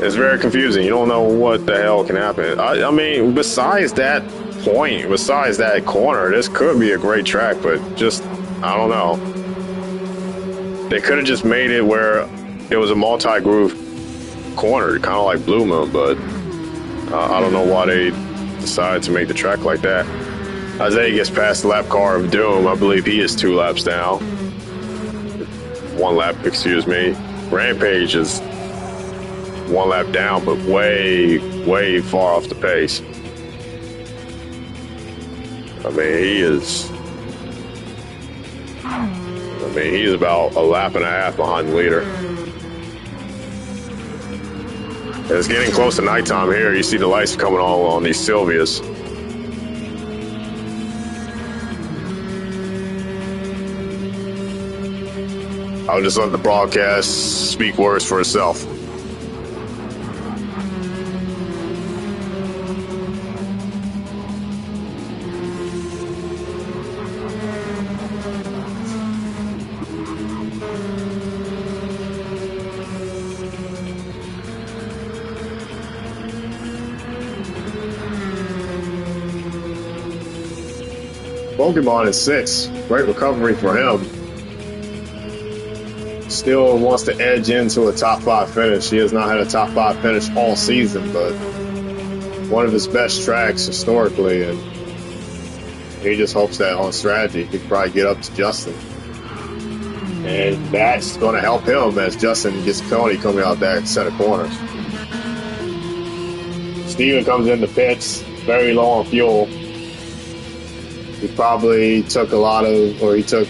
It's very confusing. You don't know what the hell can happen. I mean, besides that point, besides that corner, this could be a great track, but just, I don't know. They could have just made it where it was a multi-groove corner, kind of like Blue Moon, but I don't know why they decided to make the track like that. Isaiah gets past the lap car of doom. I believe he is 2 laps down. 1 lap, excuse me. Rampage is 1 lap down, but way far off the pace. I mean, he's about a lap and a half behind the leader. It's getting close to nighttime here. You see the lights coming on these Sylvias. I'll just let the broadcast speak words for itself. Pokemon is 6. Great recovery for him. Still wants to edge into a top 5 finish. He has not had a top 5 finish all season, but one of his best tracks historically, and he just hopes that on strategy he can probably get up to Justin. And that's going to help him as Justin gets penalty coming out that set of corners. Steven comes in the pits, very low on fuel. He probably took he took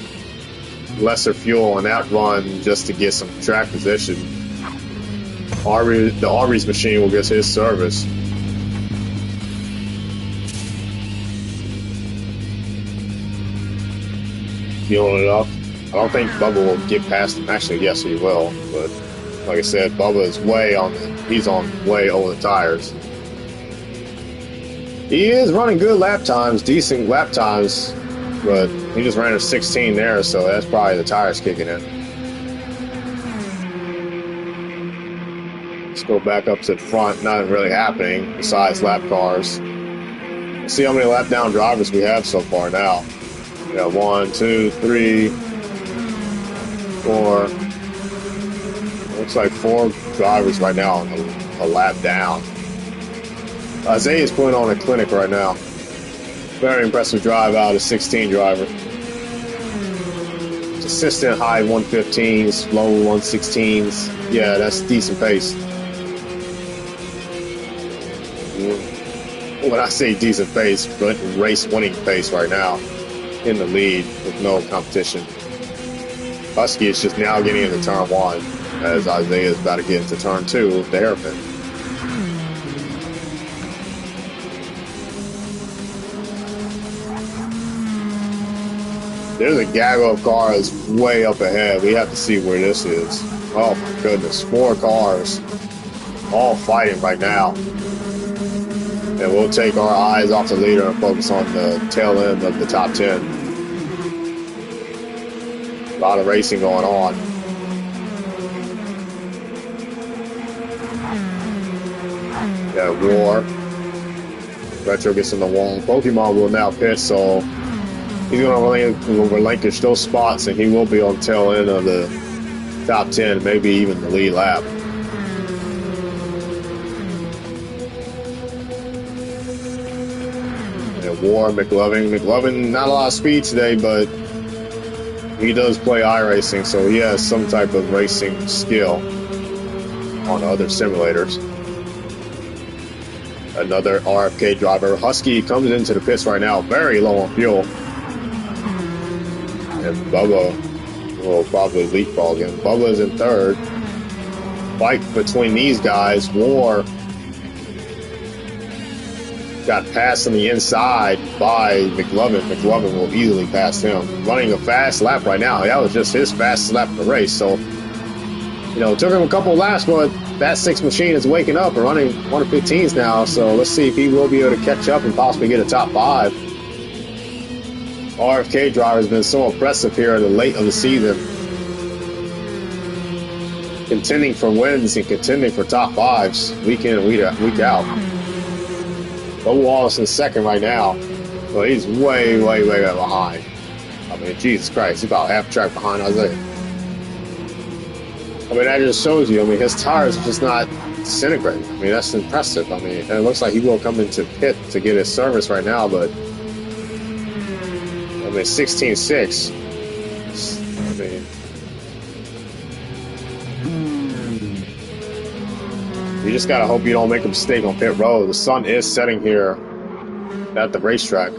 lesser fuel on that run just to get some track position. The Arby's machine will get his service. Fueling it up. I don't think Bubba will get past him. Actually, yes, he will. But like I said, Bubba is he's on way over the tires. He is running good lap times, decent lap times, but he just ran a 16 there, so that's probably the tires kicking in. Let's go back up to the front. Nothing really happening besides lap cars. Let's see how many lap down drivers we have so far now. We got 1, 2, 3, 4. Looks like 4 drivers right now on a lap down. Isaiah's putting on a clinic right now. Very impressive drive out of 16 driver. Consistent high 115s, low 116s. Yeah, that's decent pace. When I say decent pace, but race winning pace right now. In the lead with no competition. Husky is just now getting into turn 1 as Isaiah is about to get into turn 2 with the hairpin. There's a gaggle of cars way up ahead. We have to see where this is. Oh my goodness, 4 cars all fighting right now. And we'll take our eyes off the leader and focus on the tail end of the top 10. A lot of racing going on. Yeah, War. Retro gets in the wall. Pokemon will now pit, so he's going to relinquish those spots, and he will be on the tail end of the top 10, maybe even the lead lap. And War, McLovin, not a lot of speed today, but he does play iRacing, so he has some type of racing skill on other simulators. Another RFK driver. Husky comes into the pits right now, very low on fuel. And Bubba will probably leapfrog him. Bubba's in third. Fight between these guys. War got passed on the inside by McLovin. McLovin will easily pass him. Running a fast lap right now. That was just his fastest lap of the race. So, you know, it took him a couple of laps, but that 6 machine is waking up and running 1:15s now. So let's see if he will be able to catch up and possibly get a top 5. RFK driver has been so impressive here in the late of the season. Contending for wins and contending for top 5s week in and week out. Bo Wallace in second right now. Well, he's way behind. I mean, Jesus Christ, he's about half track behind Isaiah. I mean, that just shows you, I mean, his tires are just not disintegrating. I mean, that's impressive. I mean, it looks like he will come into pit to get his service right now, but I mean, 16.6. I mean, you just gotta hope you don't make a mistake on pit road. The sun is setting here at the racetrack.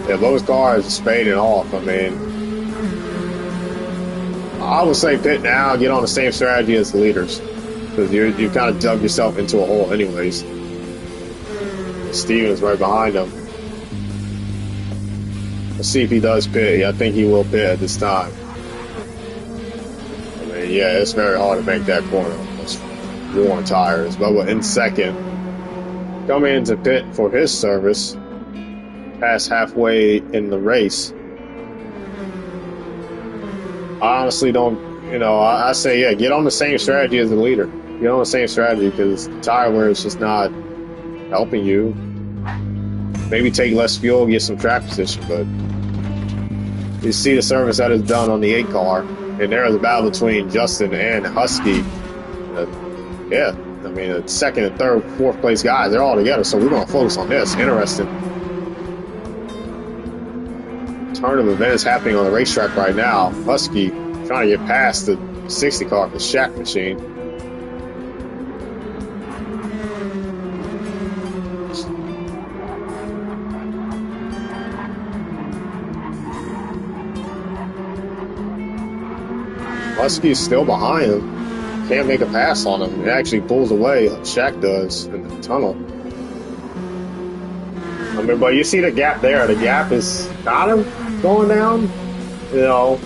Yeah, those cars are fading off. I mean, I would say pit now, get on the same strategy as the leaders, because you kind of dug yourself into a hole anyways. Steven's right behind him. Let's see if he does pit. Yeah, I think he will pit at this time. I mean, yeah, it's very hard to make that corner. It's worn tires. Bubba in second. Coming into pit for his service. Past halfway in the race. I honestly don't, you know, I say, yeah, get on the same strategy as the leader. Get on the same strategy, because tire wear is just not helping you. Maybe take less fuel, get some track position, but you see the service that is done on the 8 car, and there is a battle between Justin and Husky. Yeah, I mean, the second and third, fourth place guys, they're all together, so we're going to focus on this. Interesting turn of events happening on the racetrack right now. Husky trying to get past the 60 car, the Shack machine. Husky's still behind him. Can't make a pass on him. It actually pulls away. Shack does in the tunnel. I mean, but you see the gap there. The gap is kind of going down. You know,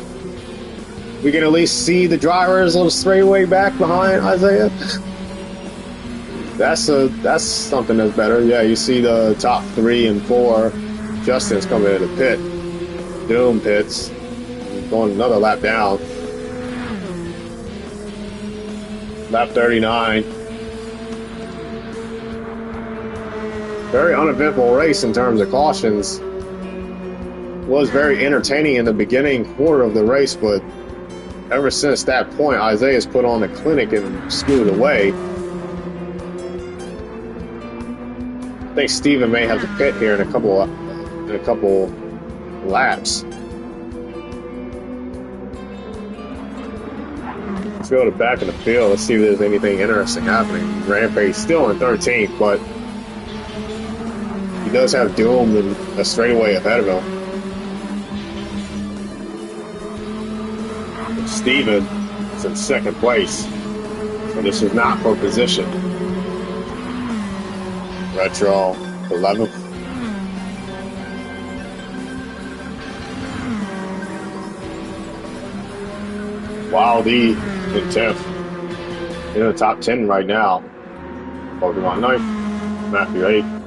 we can at least see the driver's little straightaway back behind Isaiah. That's something that's better. Yeah, you see the top 3 and 4. Justin's coming into the pit. Doom pits. Going another lap down. Lap 39. Very uneventful race in terms of cautions. Was very entertaining in the beginning quarter of the race, but ever since that point, Isaiah's put on a clinic and scooted away. I think Steven may have to pit here in a couple laps. Let's go to the back of the field. Let's see if there's anything interesting happening. Rampage still in 13th, but he does have Doom and a straightaway ahead of him. Steven is in second place, so this is not for position. Retro 11th. Wildy in 10th. In the top 10 right now. Pokemon 9th. Matthew 8th.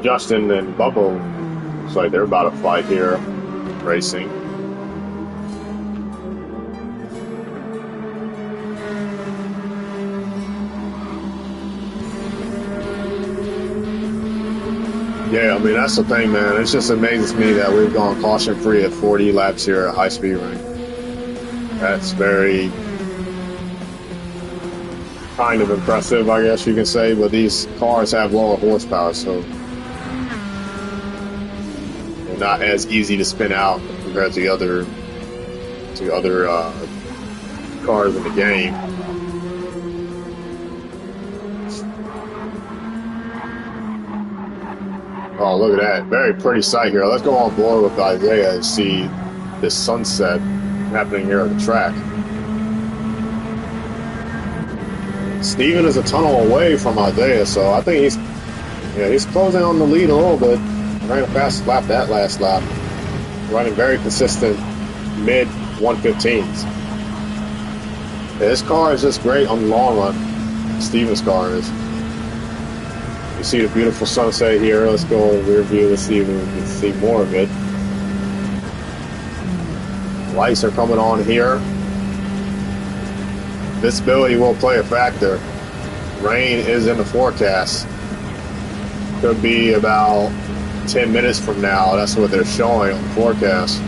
Justin and Bubba, looks like they're about to fight here, racing. Yeah, I mean, that's the thing, man. It just amazes me that we've gone caution-free at 40 laps here at high-speed ring. That's very kind of impressive, I guess you can say, but these cars have lower horsepower, so not as easy to spin out compared to the other cars in the game. Oh, look at that. Very pretty sight here. Let's go on board with Isaiah and see this sunset happening here on the track. Steven is a tunnel away from Isaiah, so I think he's closing on the lead a little bit. Ran a fast lap that last lap. Running very consistent mid 115s. Yeah, this car is just great on the long run. Steven's car is. You see the beautiful sunset here. Let's go rear view to see if we can see more of it. Lights are coming on here. Visibility will play a factor. Rain is in the forecast. Could be about 10 minutes from now. That's what they're showing on the forecast.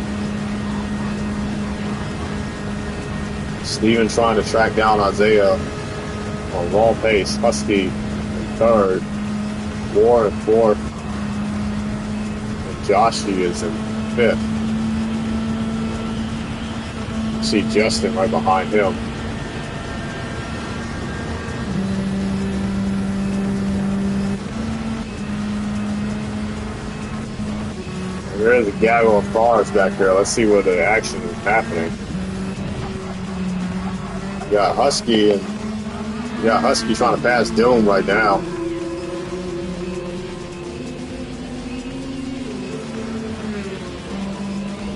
Steven trying to track down Isaiah on raw pace. Husky in third. War in fourth. And Joshie is in fifth. See Justin right behind him. There is a gaggle of cars back there. Let's see where the action is happening. You got Husky trying to pass Doom right now.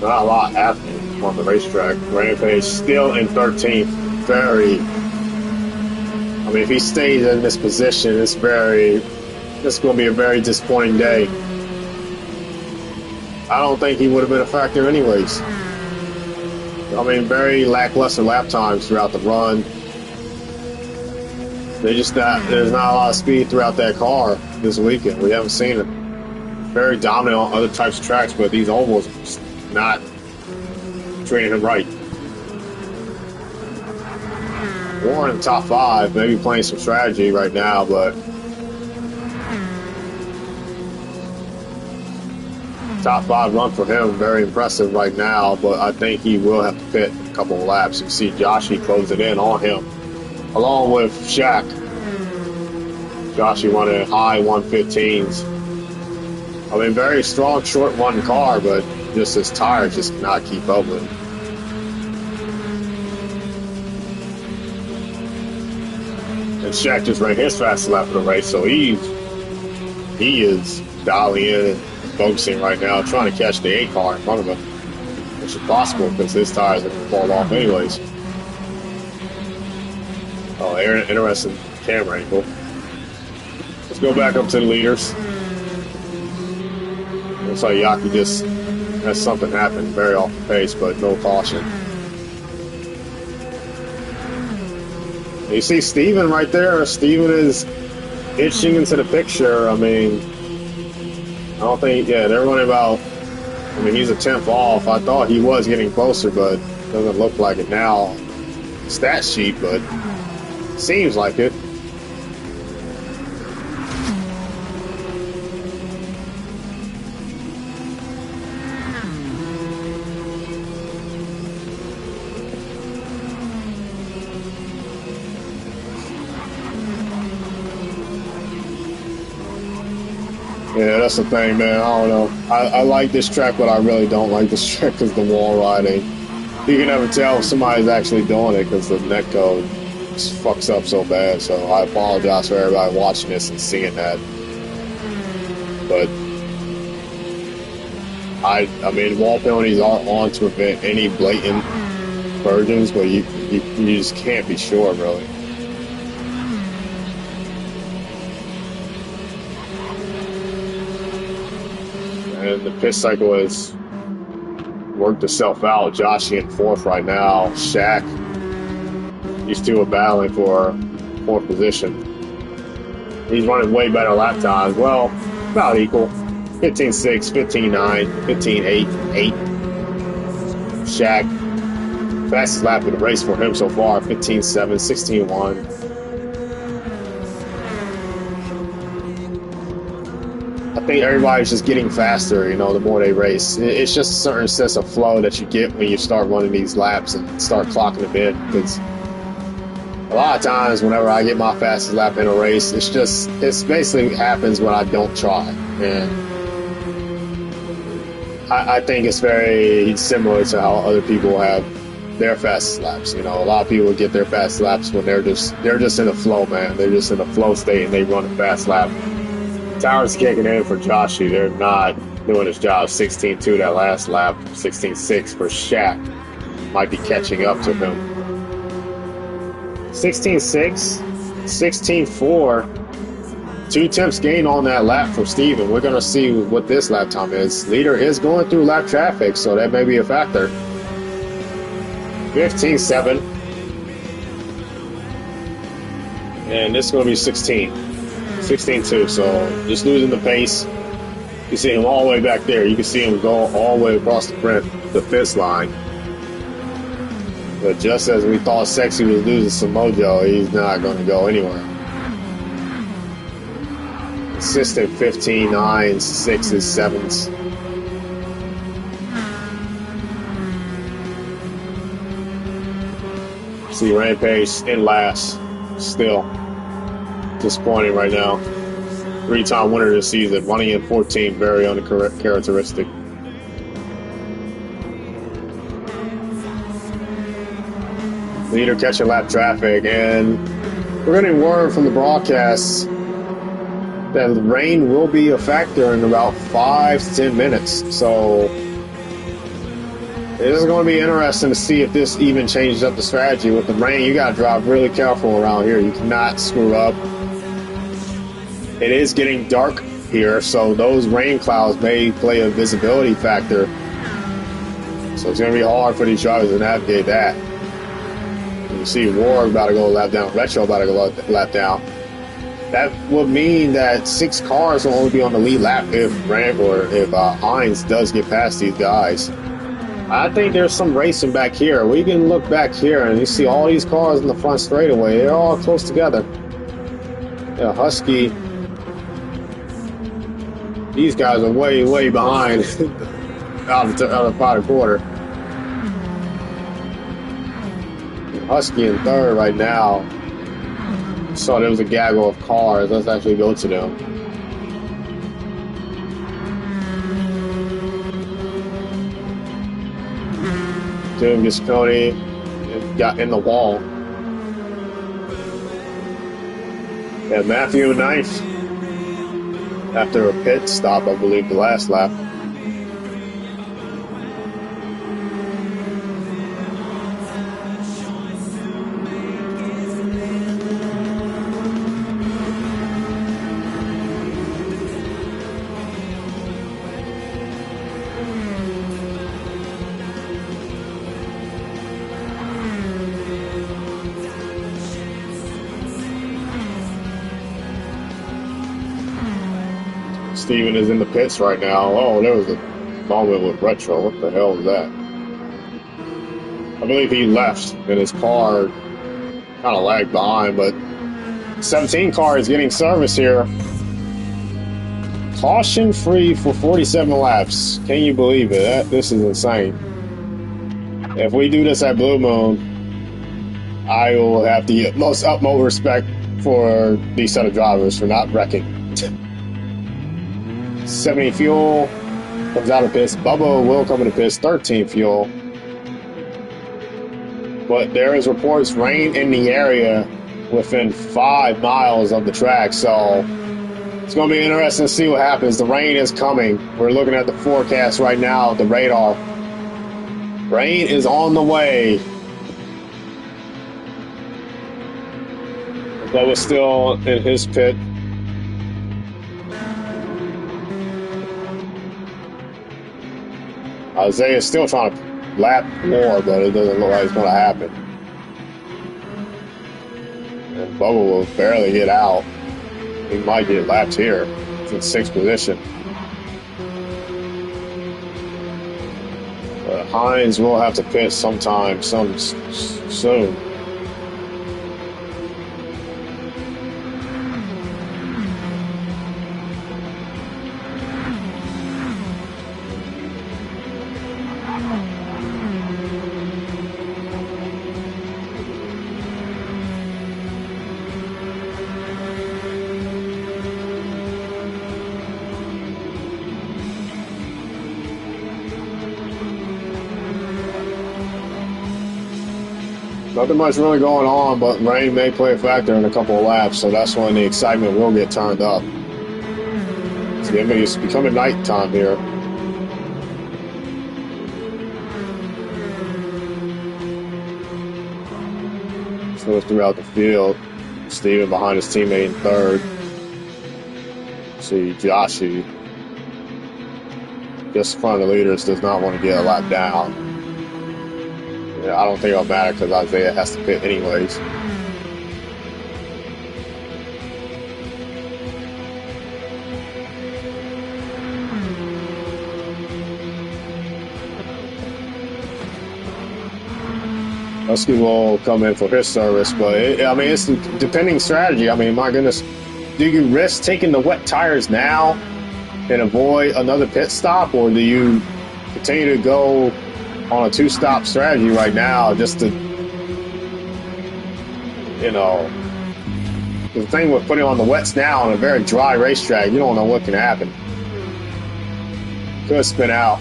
Not a lot happening on the racetrack. Rampage still in 13th. If he stays in this position, it's going to be a very disappointing day. I don't think he would have been a factor anyways. Very lackluster lap times throughout the run. There's not a lot of speed throughout that car this weekend. We haven't seen it. Very dominant on other types of tracks, but these ovals not treating him right. Warren in the top 5, maybe playing some strategy right now, but top 5 run for him, very impressive right now, but I think he will have to pit a couple of laps. You see Joshie close it in on him, along with Shaq. Joshie running high 115s. Very strong short run car, but just his tires just cannot keep up with him. And Shaq just ran his fastest lap of the race, so he is dialing in and focusing right now, trying to catch the 8 car in front of him, which is possible because his tires are going to fall off anyways. Oh, interesting camera angle. Let's go back up to the leaders. Looks like Yaki just has something happen, very off the pace, but no caution. You see Steven right there. Steven is itching into the picture. I don't think, they're running about, he's a 10th off. I thought he was getting closer, but doesn't look like it now. Stat sheet, but seems like it. Yeah, that's the thing, man. I don't know. I like this track, but I really don't like this track because the wall riding. You can never tell if somebody's actually doing it because the netcode just fucks up so bad. So I apologize for everybody watching this and seeing that. But wall penalties are on to prevent any blatant versions, but you just can't be sure, really. And the pit cycle has worked itself out. Joshie in 4th right now. Shaq, these two are battling for 4th position. He's running way better lap times. Well, about equal. 15.6, 15.9, 15.8, 8. Shaq, fastest lap of the race for him so far, 15.7, 16.1. I think everybody's just getting faster, you know, the more they race. It's just a certain sense of flow that you get when you start running these laps and start clocking them in. Because a lot of times, whenever I get my fastest lap in a race, it's basically happens when I don't try. And I think it's very similar to how other people have their fastest laps. You know, a lot of people get their fast laps when they're just in the flow, man. They're just in the flow state and they run a fast lap. Towers kicking in for Joshy. They're not doing his job. 16.2 that last lap. 16.6 for Shaq. Might be catching up to him. 16.6, 16.4. 2 tenths gain on that lap for Steven. We're going to see what this lap time is. Leader is going through lap traffic, so that may be a factor. 15.7. And this is going to be 16.2, so just losing the pace. You can see him all the way back there. You can see him go all the way across the finish line. But just as we thought Sexy was losing some mojo, he's not going to go anywhere. Consistent 15, 9s, 6s, 7s. See Rampage in last. Still disappointing right now. 3-time winner this season, running in 14, very uncharacteristic. Leader catching lap traffic, and we're getting word from the broadcast that the rain will be a factor in about 5 to 10 minutes. So it is going to be interesting to see if this even changes up the strategy. With the rain, you got to drive really careful around here. You cannot screw up. It is getting dark here, so those rain clouds may play a visibility factor. So it's going to be hard for these drivers to navigate that. You see Ward about to go lap down, Retro about to go lap down. That would mean that 6 cars will only be on the lead lap if Hines does get past these guys. I think there's some racing back here. We can look back here and you see all these cars in the front straightaway. They're all close together. Yeah, Husky. These guys are way, way behind out of the bottom quarter. Husky in third right now. So there was a gaggle of cars. Let's actually go to them. Doom Gisconi got in the wall. Yeah, Matthew ninth after a pit stop, I believe, the last lap. Steven is in the pits right now. Oh, there was a moment with Retro. What the hell was that? I believe he left and his car kind of lagged behind, but 17 car is getting service here. Caution free for 47 laps. Can you believe it? This is insane. If we do this at Blue Moon, I will have the utmost respect for these set of drivers for not wrecking. 70 fuel comes out of pits. Bubba will come into pits. 13 fuel. But there is reports rain in the area within 5 miles of the track. So it's going to be interesting to see what happens. The rain is coming. We're looking at the forecast right now, the radar. Rain is on the way. Bubba's still in his pit. Isaiah's still trying to lap more, but it doesn't look like it's going to happen. And Bubba will barely get out. He might get lapped here. It's in 6th position. But Hines will have to pit sometime soon. Nothing much really going on, but rain may play a factor in a couple of laps, so that's when the excitement will get turned up. See, it's becoming nighttime here. So throughout the field, Steven behind his teammate in third. See, Joshy just in front of the leaders, does not want to get a lap down. Yeah, I don't think it'll matter because Isaiah has to pit anyways. Husky will come in for his service, but it's a depending strategy. I mean, my goodness, do you risk taking the wet tires now and avoid another pit stop, or do you continue to go on a two-stop strategy right now just to, the thing with putting on the wets now on a very dry racetrack, you don't know what can happen. Could spin out.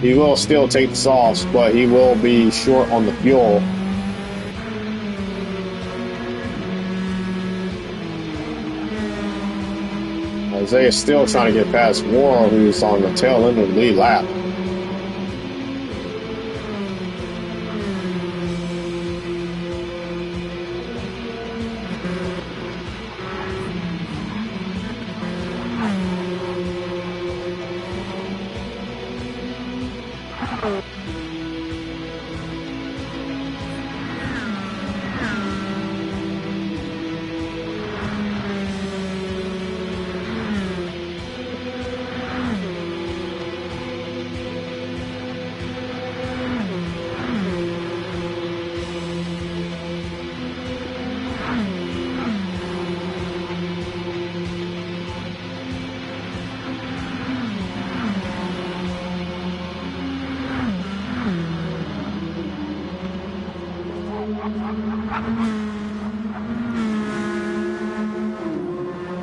He will still take the softs, but he will be short on the fuel. Isaiah's still trying to get past Warren, who's on the tail end of the lead lap.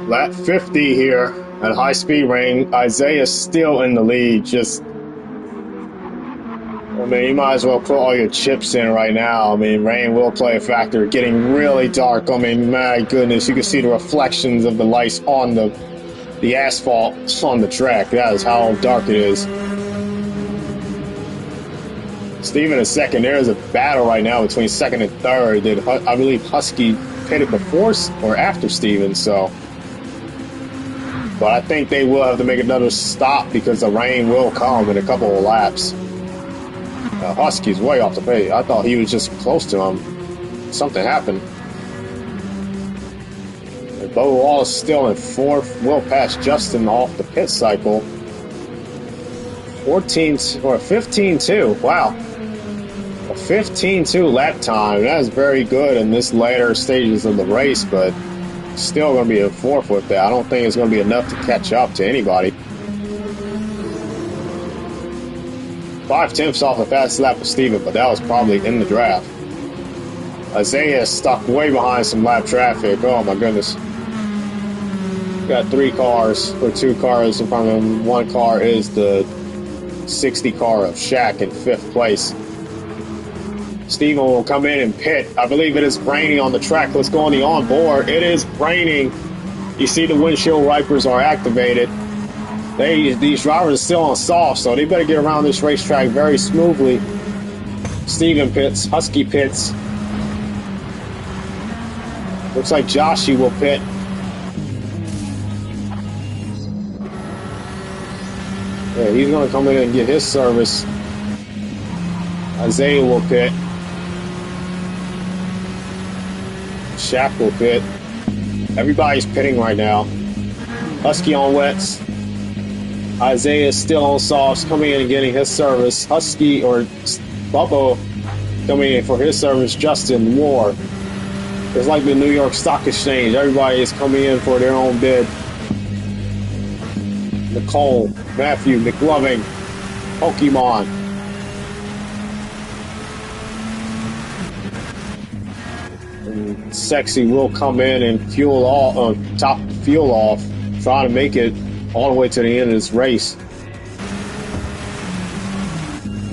Lap 50 here at high speed rain. Isaiah's still in the lead. You might as well put all your chips in right now. Rain will play a factor. Getting really dark. My goodness, you can see the reflections of the lights on the asphalt on the track. That is how dark it is. Steven is second. There is a battle right now between second and third. I believe Husky pitted before or after Steven, so. But I think they will have to make another stop because the rain will come in a couple of laps. Husky's way off the pace. I thought he was just close to him. Something happened. Bo Wall is still in fourth. Will pass Justin off the pit cycle. 15-2. Wow. A 15-2 lap time. That is very good in this later stages of the race, but still going to be a fourth with that. I don't think it's going to be enough to catch up to anybody. 5/10 off the fastest lap of Steven, but that was probably in the draft. Isaiah is stuck way behind some lap traffic. Oh my goodness. Got 3 cars, or 2 cars in front of him. 1 car is the 60 car of Shaq in 5th place. Steven will come in and pit. I believe it is raining on the track. Let's go on the onboard. It is raining. You see the windshield wipers are activated. These drivers are still on soft, so they better get around this racetrack very smoothly. Steven pits. Husky pits. Looks like Joshy will pit. Yeah, he's going to come in and get his service. Isaiah will pit. Shaq will pit. Everybody's pitting right now. Husky on wets. Isaiah is still on softs, coming in and getting his service. Husky or Bubba coming in for his service. Justin War. It's like the New York Stock Exchange. Everybody is coming in for their own bid. Nicole, Matthew, McLovin, Pokemon. And Sexy will come in and top fuel off, try to make it all the way to the end of this race.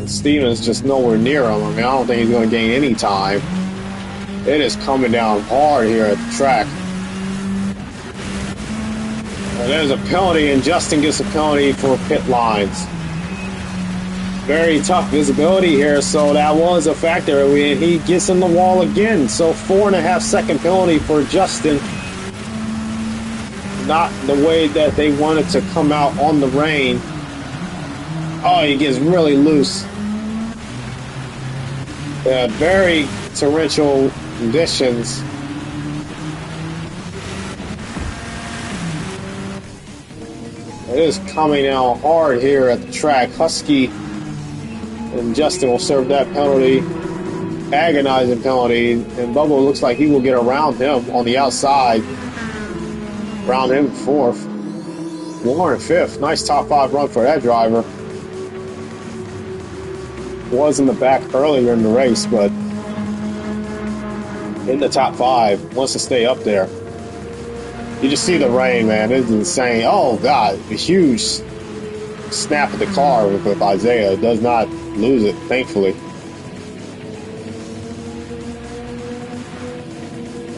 Steven's just nowhere near him. I mean, I don't think he's going to gain any time. It is coming down hard here at the track. And there's a penalty, and Justin gets a penalty for pit lines. Very tough visibility here, so that was a factor. And he gets in the wall again. So 4.5 second penalty for Justin. Not the way that they wanted to come out on the rain. Oh, he gets really loose. Very torrential conditions. It is coming down hard here at the track. Husky and Justin will serve that penalty. Agonizing penalty. And Bubba looks like he will get around him on the outside. Around him fourth. Warren fifth. Nice top 5 run for that driver. Was in the back earlier in the race, but in the top 5. Wants to stay up there. You just see the rain, man. It's insane. Oh, God. A huge snap of the car with Isaiah. It does not lose it, thankfully.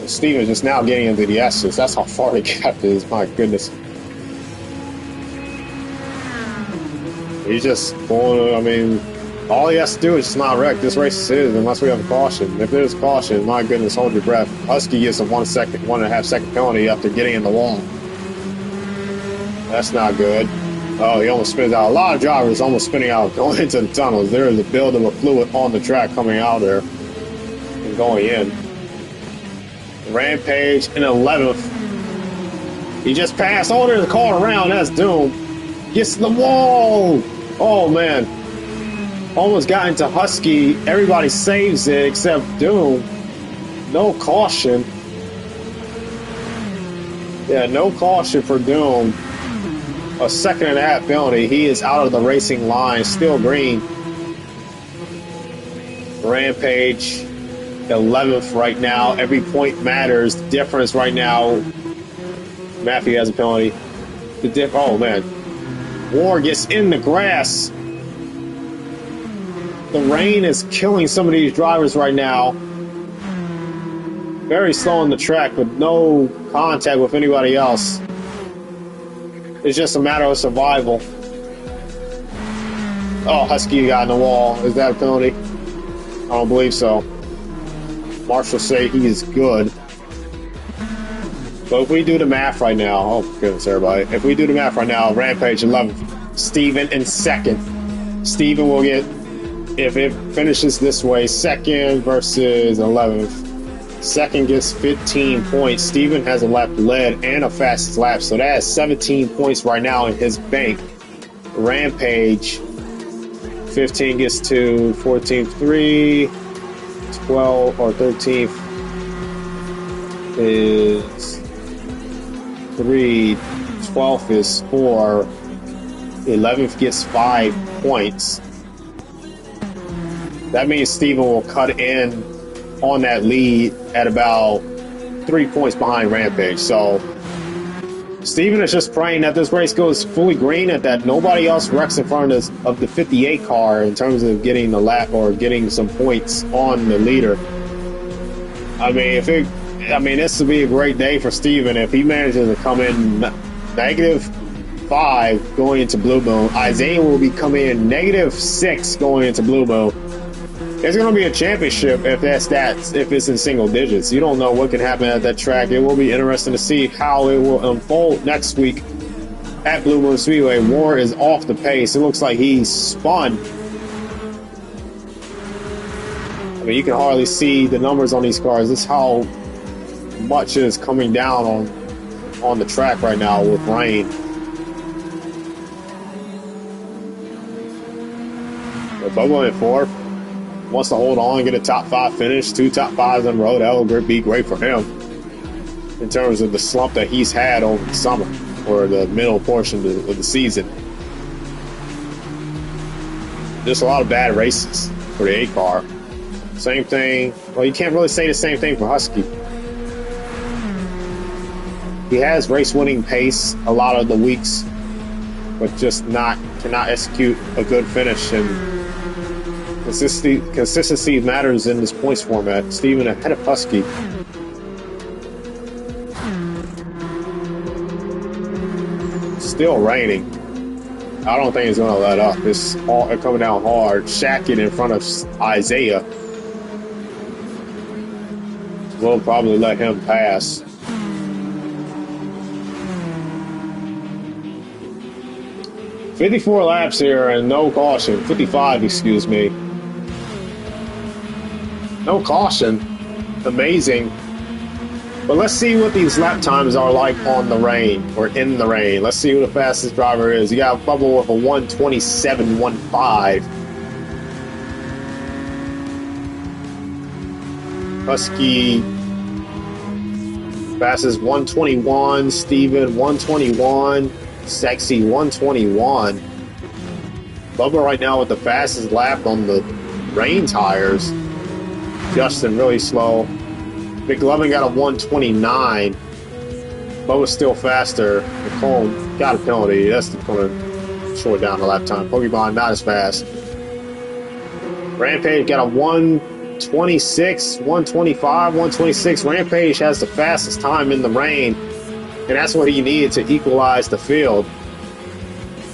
Steven is just now getting into the S's. That's how far the gap is. My goodness. He's just going, I mean, all he has to do is just not wreck. This race is his unless we have a caution. If there's caution, my goodness, hold your breath. Husky gets a 1.5 second penalty after getting in the wall. That's not good. Oh, he almost spins out. A lot of drivers almost spinning out going into the tunnels. There is a buildup of fluid on the track coming out there and going in. Rampage in 11th. He just passed. Oh, there's a car around. That's Doom. Gets in the wall. Oh, man. Almost got into Husky. Everybody saves it except Doom. No caution. Yeah, no caution for Doom. A 2.5 penalty. He is out of the racing line. Still green. Rampage 11th right now. Every point matters. The difference right now. Matthew has a penalty. Oh, man. War gets in the grass. The rain is killing some of these drivers right now. Very slow on the track with no contact with anybody else. It's just a matter of survival. Oh, Husky got in the wall. Is that a penalty? I don't believe so. Marshall say he is good. But if we do the math right now, oh goodness, everybody. If we do the math right now, Rampage 11th, Steven in 2nd. Steven will get, if it finishes this way, 2nd versus 11th. 2nd gets 15 points. Steven has a lap led and a fastest lap, so that has 17 points right now in his bank. Rampage, 15 gets 2, 14, 3, 12 or 13th is 3, 12th is 4, 11th gets 5 points. That means Steven will cut in on that lead at about 3 points behind Rampage. So Steven is just praying that this race goes fully green and that nobody else wrecks in front of the 58 car in terms of getting the lap or getting some points on the leader. I mean, this would be a great day for Steven if he manages to come in -5 going into Blue Moon. Isaiah will be coming in -6 going into Blue Moon. It's going to be a championship if it's in single digits. You don't know what can happen at that track. It will be interesting to see how it will unfold next week at Blue Moon Speedway. War is off the pace. It looks like he's spun. I mean, you can hardly see the numbers on these cars. This is how much is coming down on the track right now with rain. Bubba in 4th. Wants to hold on and get a top 5 finish, 2 top 5s in a row. That would be great for him in terms of the slump that he's had over the summer or the middle portion of the season. Just a lot of bad races for the 8 car. Same thing. Well, you can't really say the same thing for Husky. He has race-winning pace a lot of the weeks, but just cannot execute a good finish. And Consistency matters in this points format. Steven ahead of Husky. Still raining. I don't think it's going to let up. It's coming down hard. Shackett in front of Isaiah. We'll probably let him pass. "54 laps here and no caution." 55, excuse me. No caution. Amazing. But let's see what these lap times are like on the rain or in the rain. Let's see who the fastest driver is. You got Bubba with a 1:27.15. Husky fastest 1:21. Steven 1:21. Sexy 1:21. Bubba right now with the fastest lap on the rain tires. Justin really slow. McLovin got a 1:29. Bubba's still faster. Nicole got a penalty. That's going to short down the lap time. Pokemon not as fast. Rampage got a 1:26, 1:25, 1:26. Rampage has the fastest time in the rain, and that's what he needed to equalize the field.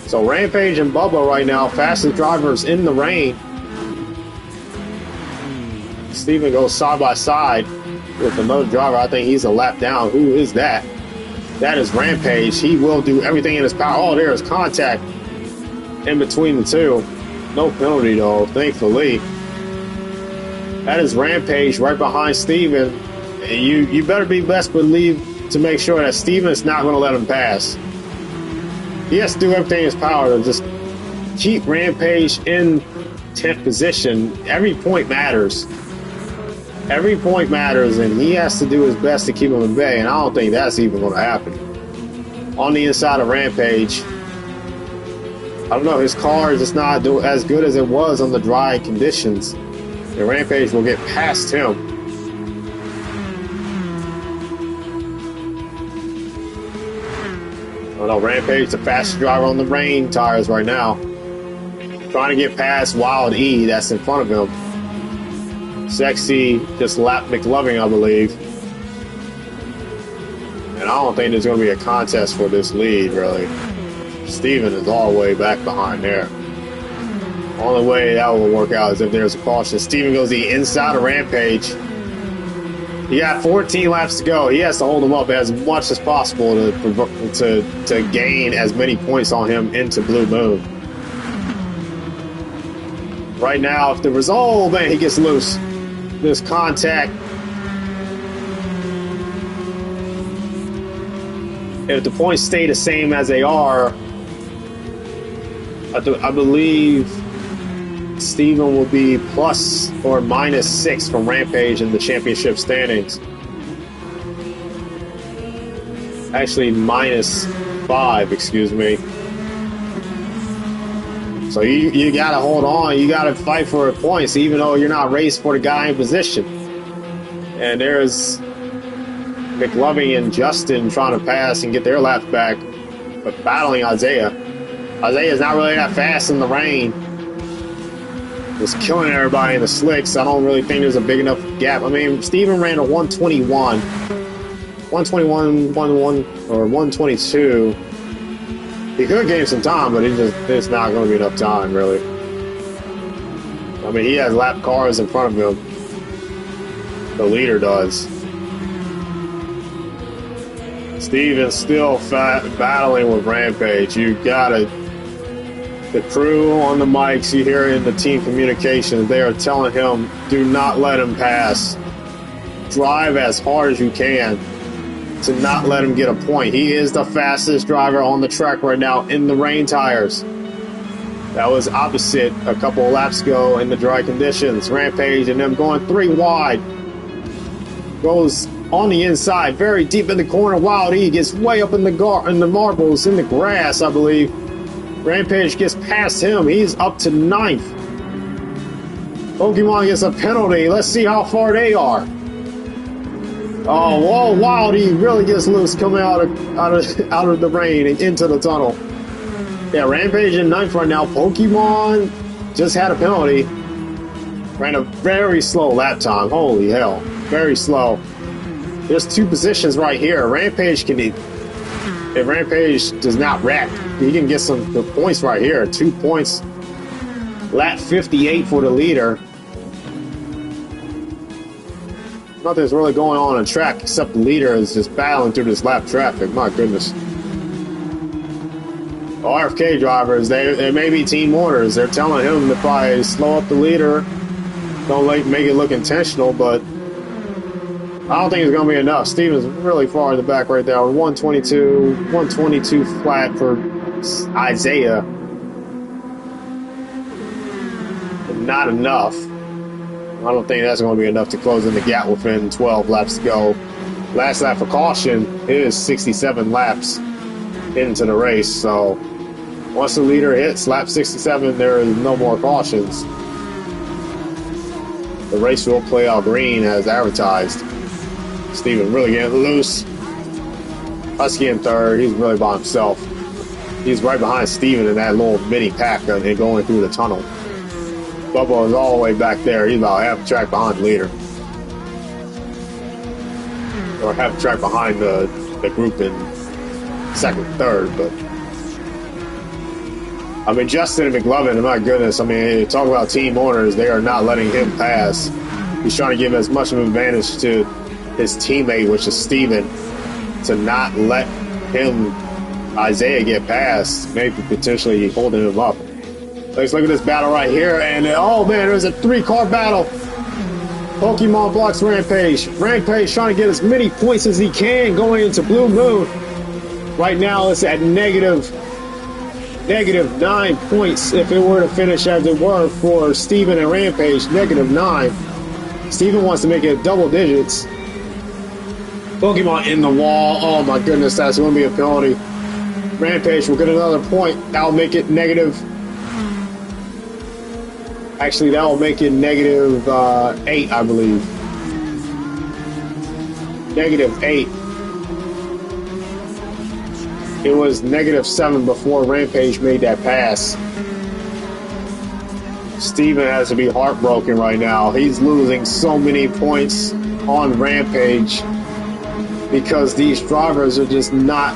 So Rampage and Bubba right now, fastest drivers in the rain. Steven goes side by side with another driver. I think he's a lap down. Who is that? That is Rampage. He will do everything in his power. Oh, there is contact in between the two. No penalty, though, thankfully. That is Rampage right behind Steven. You better be best believe to make sure that Steven's not going to let him pass. He has to do everything in his power to just keep Rampage in 10th position. Every point matters. Every point matters, and he has to do his best to keep him in bay, and I don't think that's even going to happen. On the inside of Rampage, I don't know, his car is just not as good as it was on the dry conditions, and Rampage will get past him. I don't know, Rampage, the fastest driver on the rain tires right now. Trying to get past Wild E that's in front of him. Sexy just lapped McLovin, I believe. And I don't think there's going to be a contest for this lead, really. Steven is all the way back behind there. Only way that will work out is if there's a caution. Steven goes the inside of Rampage. He got 14 laps to go. He has to hold him up as much as possible to gain as many points on him into Blue Moon. Right now, if the result, oh man, he gets loose. There's contact. If the points stay the same as they are, I believe Steven will be plus or minus 6 from Rampage in the championship standings. Actually, minus 5, excuse me. So you got to hold on. You got to fight for points, even though you're not racing for the guy in position. And there's McLovin and Justin trying to pass and get their laps back, but battling Isaiah. Isaiah's not really that fast in the rain. Just killing everybody in the slicks. I don't really think there's a big enough gap. I mean, Steven ran a 1:21, 1:21, or 1:22. He could gain some time, but it's not going to be enough time, really. I mean, he has lap cars in front of him. The leader does. Steven's still battling with Rampage. You got to... The crew on the mics, you hear in the team communications, they are telling him, do not let him pass. Drive as hard as you can to not let him get a point. He is the fastest driver on the track right now in the rain tires. That was opposite a couple of laps ago in the dry conditions. Rampage and them going 3 wide. Goes on the inside, very deep in the corner. Wild E gets way up in the marbles, in the grass, I believe. Rampage gets past him. He's up to 9th. Pokemon gets a penalty. Let's see how far they are. Oh, whoa, Wild E really gets loose coming out of the rain and into the tunnel. Yeah, Rampage in 9th right now. Pokemon just had a penalty. Ran a very slow lap time. Holy hell. Very slow. There's 2 positions right here. Rampage can... If Rampage does not wreck, he can get some good points right here. 2 points. Lap 58 for the leader. Nothing's really going on the track except the leader is just battling through this lap traffic. My goodness. The RFK drivers, they may be team orders. They're telling him to probably slow up the leader. Don't make it look intentional, but I don't think it's going to be enough. Steven's really far in the back right there. 122 flat for Isaiah. But not enough. I don't think that's going to be enough to close in the gap within 12 laps to go. Last lap for caution is 67 laps into the race. So once the leader hits lap 67, there is no more cautions. The race will play out green as advertised. Steven really getting loose. Husky in third. He's really by himself. He's right behind Steven in that little mini pack and going through the tunnel. Bubba is all the way back there. He's about half a track behind the leader. Or half a track behind the group in second, third. But I mean, Justin and McLovin, my goodness. I mean, talk about team owners. They are not letting him pass. He's trying to give as much of an advantage to his teammate, which is Steven, to not let him, Isaiah, get past. Maybe potentially holding him up. Let's look at this battle right here. And oh man, there's a 3-car battle. Pokemon blocks Rampage. Rampage trying to get as many points as he can going into Blue Moon. Right now it's at negative 9 points if it were to finish as it were for Steven and Rampage. -9. Steven wants to make it double digits. Pokemon in the wall. Oh my goodness, that's going to be a penalty. Rampage will get another point. That'll make it negative. Actually, that will make it negative 8, I believe. -8. It was -7 before Rampage made that pass. Steven has to be heartbroken right now. He's losing so many points on Rampage because these drivers are just not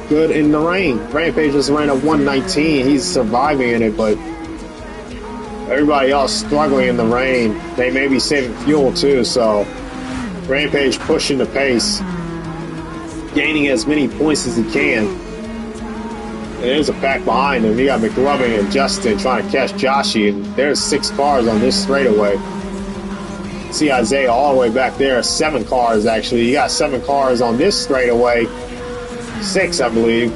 good in the rain. Rampage just ran a 119. He's surviving in it, but everybody else struggling in the rain. They may be saving fuel too, so Rampage pushing the pace, gaining as many points as he can. And there's a pack behind him. You got McLovin and Justin trying to catch Joshi, and there's 6 cars on this straightaway. See Isaiah all the way back there. 7 cars actually. You got 7 cars on this straightaway. 6, I believe.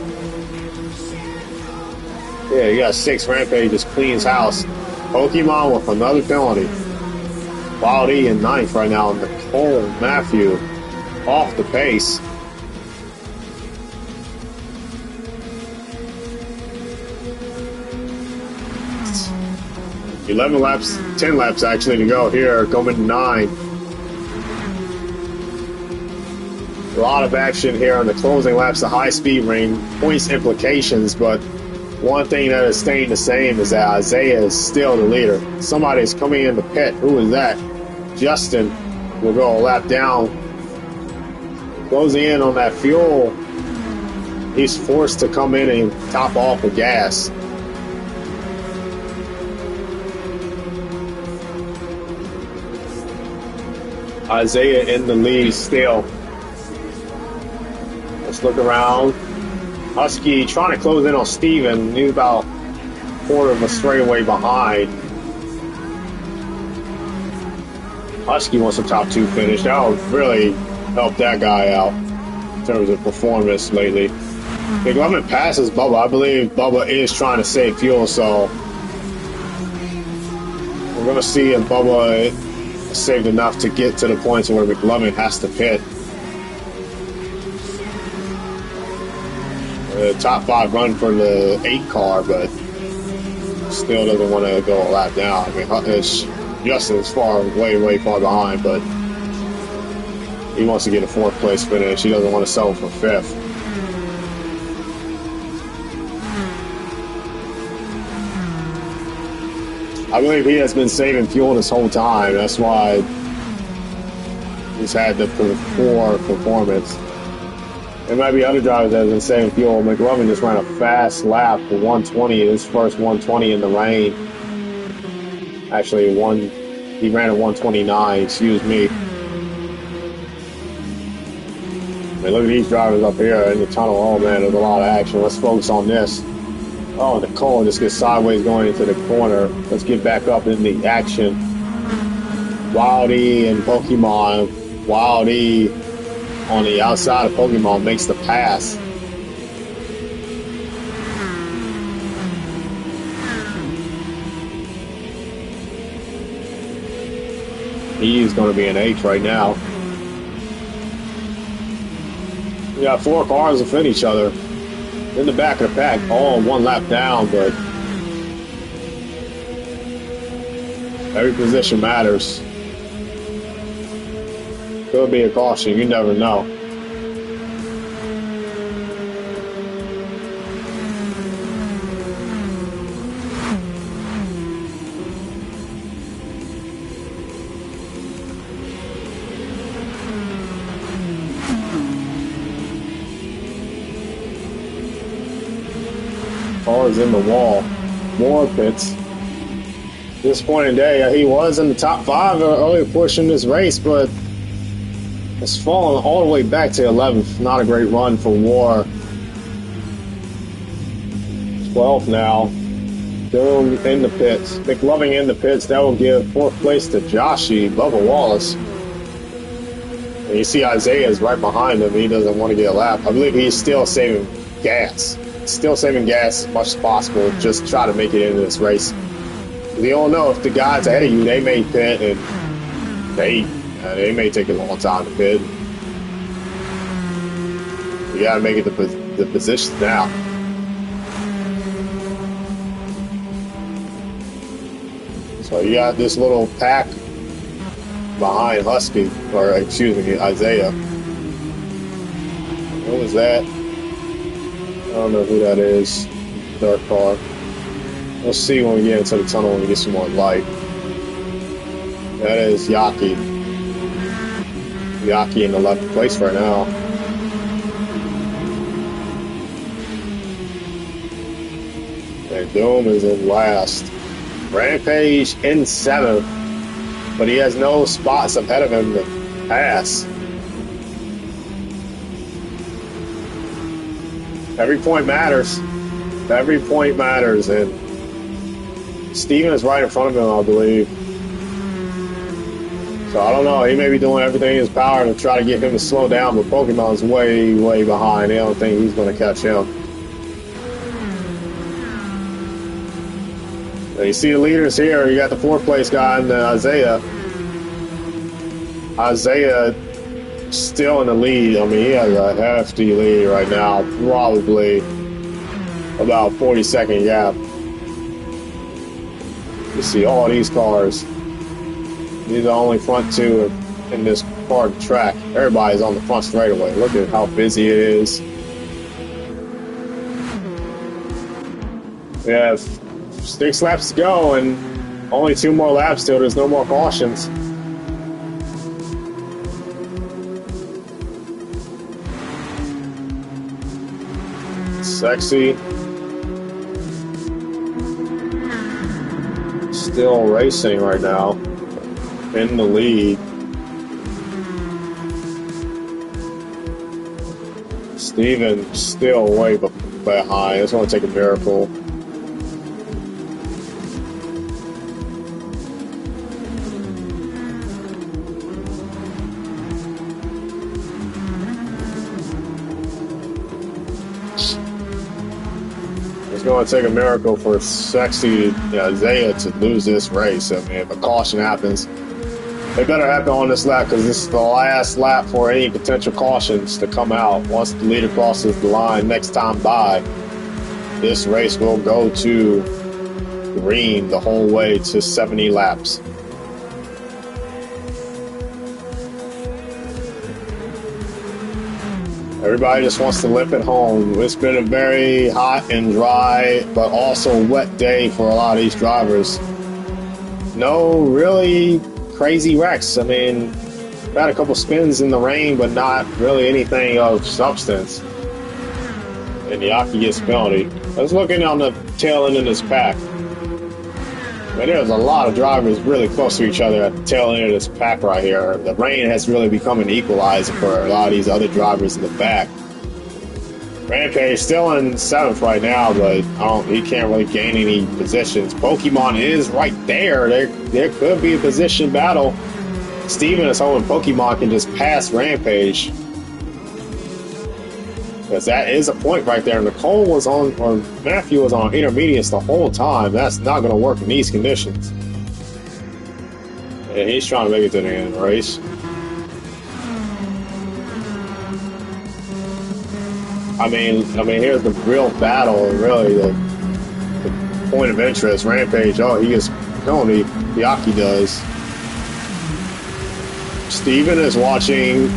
Yeah, you got 6. Rampage just cleans house. Pokemon with another penalty. Wild E in 9th right now. Nicole Matthew off the pace. 11 laps, 10 laps actually to go here, going to 9. A lot of action here on the closing laps, the high-speed ring, points implications, but one thing that is staying the same is that Isaiah is still the leader. Somebody is coming in the pit. Who is that? Justin will go a lap down. Closing in on that fuel. He's forced to come in and top off with gas. Isaiah in the lead still. Let's look around. Husky trying to close in on Steven. He's about a quarter of a straightaway behind. Husky wants a top 2 finish. That will really help that guy out in terms of performance lately. McLovin passes Bubba. I believe Bubba is trying to save fuel, so we're going to see if Bubba saved enough to get to the points where McLovin has to pit. Top 5 run for the 8 car, but still doesn't want to go a lap down. I mean, Justin's way far behind, but he wants to get a 4th place finish. He doesn't want to settle for 5th. I believe he has been saving fuel this whole time. That's why he's had the poor performance. There might be other drivers that have been saving fuel. McLovin just ran a fast lap for 120, his first 120 in the rain. Actually, he ran a 129, excuse me. I mean, look at these drivers up here in the tunnel. Oh, man, there's a lot of action. Let's focus on this. Oh, Nicole just gets sideways going into the corner. Let's get back up in the action. Wild E and Pokemon. Wild E on the outside of Pokemon makes the pass. He's going to be an H right now. We got 4 cars that fit each other in the back of the pack, all 1 lap down, but every position matters. Could be a caution, you never know. Cars in the wall. More pits. Disappointing day. He was in the top 5 earlier portion of this race, but it's fallen all the way back to 11th. Not a great run for War. 12th now. Doom in the pits. McLovin in the pits. That will give 4th place to Joshi, Bubba Wallace. And you see Isaiah is right behind him. He doesn't want to get a lap. I believe he's still saving gas. Still saving gas as much as possible. Just try to make it into this race. You don't know if the guys ahead of you, they may pit and they may take a long time to pit. You gotta make it the position now. So you got this little pack behind Husky, or excuse me, Isaiah. What was that? I don't know who that is. Dark car. We'll see when we get into the tunnel and we get some more light. That is Yaki. Yaki in the left place right now. And Doom is in last. Rampage in 7th. But he has no spots ahead of him to pass. Every point matters. Every point matters. And Steven is right in front of him, I believe. So I don't know. He may be doing everything in his power to try to get him to slow down, but Pokemon's way, way behind. I don't think he's going to catch him. Now you see the leaders here. You got the 4th place guy and Isaiah. Isaiah still in the lead. I mean, he has a hefty lead right now. Probably about 40-second gap. You see all these cars. These are the only front 2 in this part of the track. Everybody's on the front straightaway. Look at how busy it is. We have 6 laps to go and only 2 more laps till there's no more cautions. Sexy. Still racing right now. In the lead. Steven still way behind. It's going to take a miracle. It's going to take a miracle for Sexy Isaiah to lose this race. I mean, if a caution happens, it better happen on this lap because this is the last lap for any potential cautions to come out. Once the leader crosses the line next time by, this race will go to green the whole way to 70 laps. Everybody just wants to limp it home. It's been a very hot and dry, but also wet day for a lot of these drivers. no really crazy wrecks. I mean, had a couple spins in the rain, but not really anything of substance. And Yaki gets penalty. Let's look in on the tail end of this pack. But there's a lot of drivers really close to each other at the tail end of this pack right here. The rain has really become an equalizer for a lot of these other drivers in the back. Rampage still in 7th right now, but he can't really gain any positions. Pokemon is right there. There could be a position battle. Steven is hoping Pokemon can just pass Rampage. Because that is a point right there. Nicole was on, or Matthew was on intermediates the whole time. That's not going to work in these conditions. And he's trying to make it to the end of the race. I mean, here's the real battle, really, the point of interest. Rampage, he gets penalty. Yaki does. Steven is watching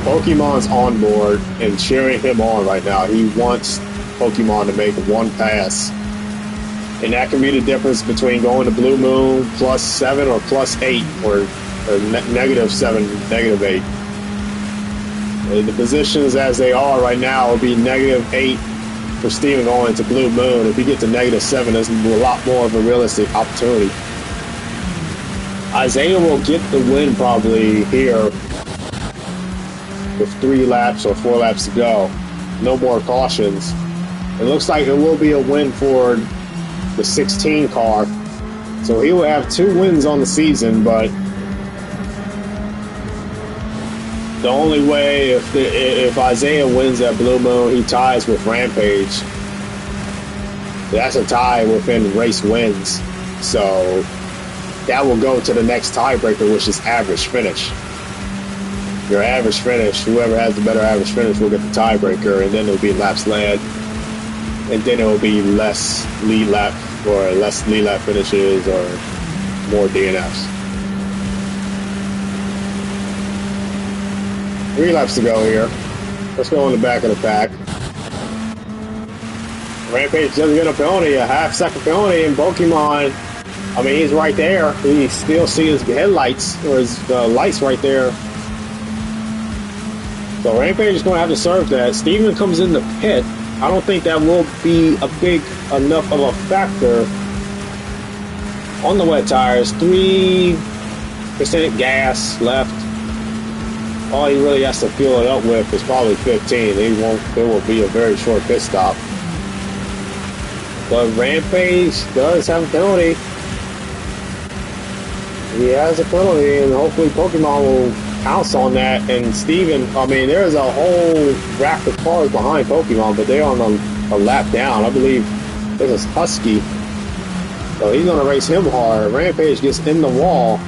Pokemon's on board and cheering him on right now. He wants Pokemon to make one pass. And that can be the difference between going to Blue Moon +7 or +8 or -7, -8. The positions as they are right now will be -8 for Steven going to Blue Moon. If he gets to -7, there's a lot more of a realistic opportunity. Isaiah will get the win probably here with 3 laps or 4 laps to go. No more cautions. It looks like it will be a win for the 16 car. So he will have 2 wins on the season, but the only way, if Isaiah wins at Blue Moon, he ties with Rampage. That's a tie within race wins. So that will go to the next tiebreaker, which is average finish. Your average finish, whoever has the better average finish will get the tiebreaker, and then it'll be laps led. And then it will be less lead lap finishes or more DNFs. 3 laps to go here. Let's go in the back of the pack. Rampage doesn't get a penalty, a half-second penalty, and Pokemon, I mean, he's right there. He still sees his headlights, or his lights right there. So Rampage is going to have to serve that. Steven comes in the pit. I don't think that will be a big enough of a factor on the wet tires. 3% gas left. All he really has to fuel it up with is probably 15. It will be a very short pit stop. But Rampage does have a penalty. He has a penalty, and hopefully Pokemon will pounce on that. And Steven, I mean, there's a whole rack of cars behind Pokemon, but they're on a lap down. I believe there's a Husky. So he's going to race him hard. Rampage gets in the wall.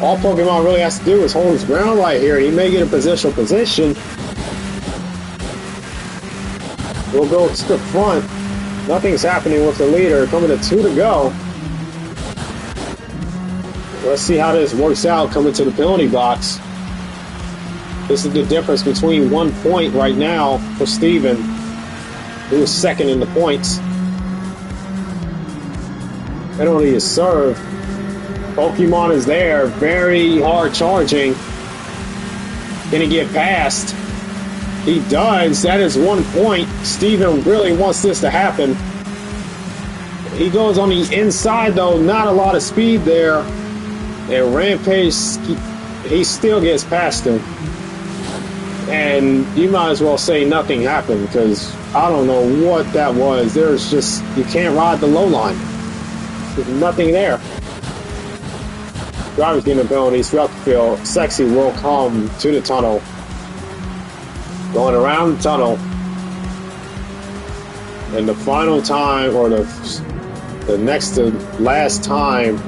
All Pokemon really has to do is hold his ground right here. He may get a position. We'll go to the front. Nothing's happening with the leader. Coming to 2 to go. Let's see how this works out coming to the penalty box. This is the difference between 1 point right now for Steven, who is second in the points. Penalty is served. Pokemon is there, very hard charging. Can he get past? He does. That is 1 point. Steven really wants this to happen. He goes on the inside, though. Not a lot of speed there. And Rampage, he still gets past him. And you might as well say nothing happened, because I don't know what that was. There's just, you can't ride the low line. There's nothing there. Drivers getting penalties throughout the field. Sexy will come to the tunnel. Going around the tunnel. And the final time, or the next to last time,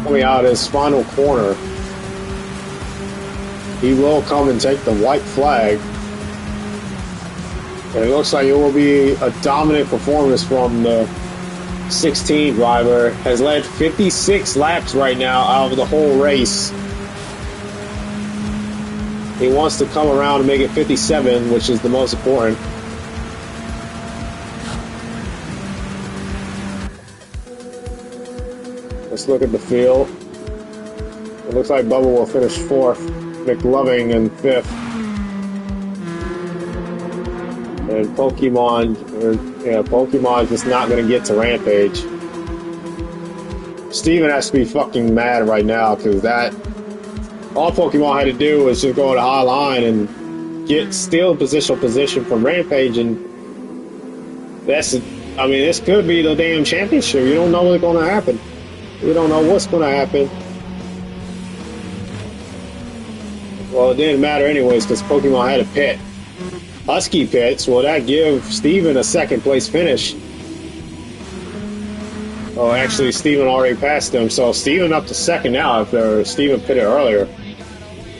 coming out of his final corner, he will come and take the white flag. And it looks like it will be a dominant performance from the 16 driver. Has led 56 laps right now out of the whole race. He wants to come around and make it 57, which is the most important. Let's look at the field. It looks like Bubba will finish 4th, McLovin in 5th. And Pokemon's just not going to get to Rampage. Steven has to be fucking mad right now because all Pokemon had to do was just go to high line and steal positional position from Rampage, and this could be the damn championship. You don't know what's going to happen. You don't know what's going to happen. Well, it didn't matter anyways because Pokemon had a pit. Husky pits, well, that gives Steven a 2nd place finish. Oh, actually, Steven already passed him, so Steven up to 2nd now after Steven pitted earlier.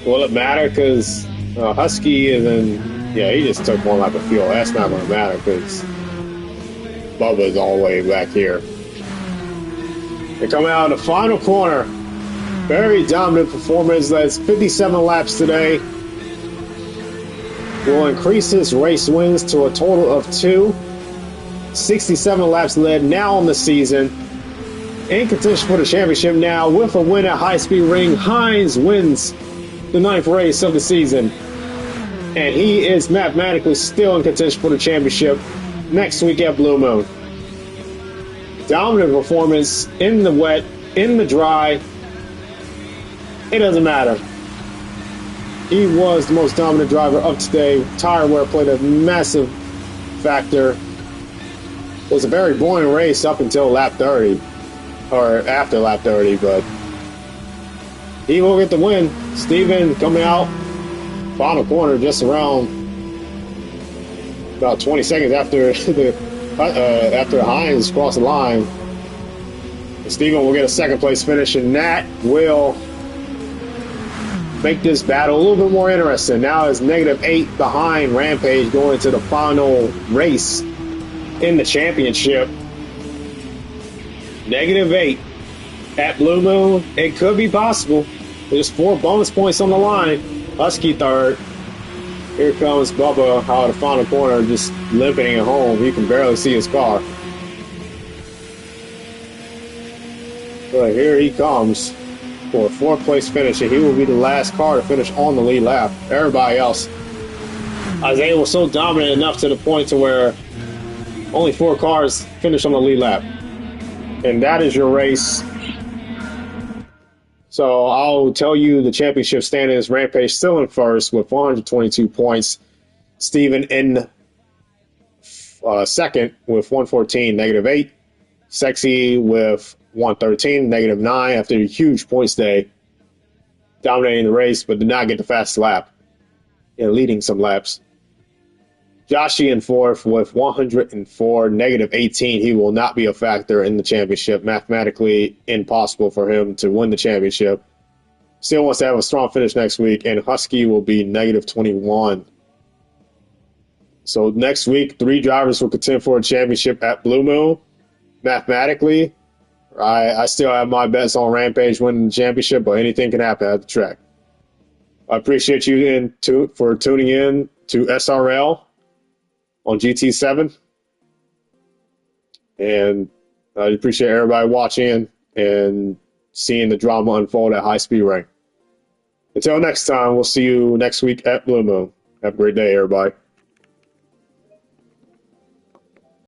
Will it matter? Because Husky and then, yeah, he just took one lap of fuel. That's not going to matter because Bubba's all the way back here. They're coming out of the final corner. Very dominant performance. That's 57 laps today. Will increase his race wins to a total of 2. 67 laps led now on the season. In contention for the championship now with a win at High Speed Ring. Hines wins the 9th race of the season. And he is mathematically still in contention for the championship next week at Blue Moon. Dominant performance in the wet, in the dry. It doesn't matter. He was the most dominant driver of today. Tire wear played a massive factor. It was a very boring race up until lap 30, or after lap 30, but he will get the win. Steven coming out, final corner, just around about 20 seconds after after Hines crossed the line. Steven will get a 2nd place finish, and that will make this battle a little bit more interesting. Now it's -8 behind Rampage going into the final race in the championship. -8 at Blue Moon. It could be possible. There's 4 bonus points on the line. Husky 3rd. Here comes Bubba out of the final corner, just limping at home. You can barely see his car. But here he comes for a 4th place finish, and he will be the last car to finish on the lead lap. Everybody else, Isaiah was so dominant enough to the point to where only 4 cars finish on the lead lap. And that is your race. So I'll tell you the championship standings. Rampage still in 1st with 122 points. Steven in 2nd with 114, -8. Sexy with 113, -9 after a huge points day. Dominating the race, but did not get the fastest lap. And leading some laps. Joshi in 4th with 104, -18. He will not be a factor in the championship. Mathematically impossible for him to win the championship. Still wants to have a strong finish next week, and Husky will be -21. So next week, 3 drivers will contend for a championship at Blue Moon. Mathematically, I still have my bets on Rampage winning the championship, but anything can happen at the track. I appreciate you for tuning in to SRL on GT7. And I appreciate everybody watching and seeing the drama unfold at High Speed Ring. Until next time, we'll see you next week at Blue Moon. Have a great day, everybody.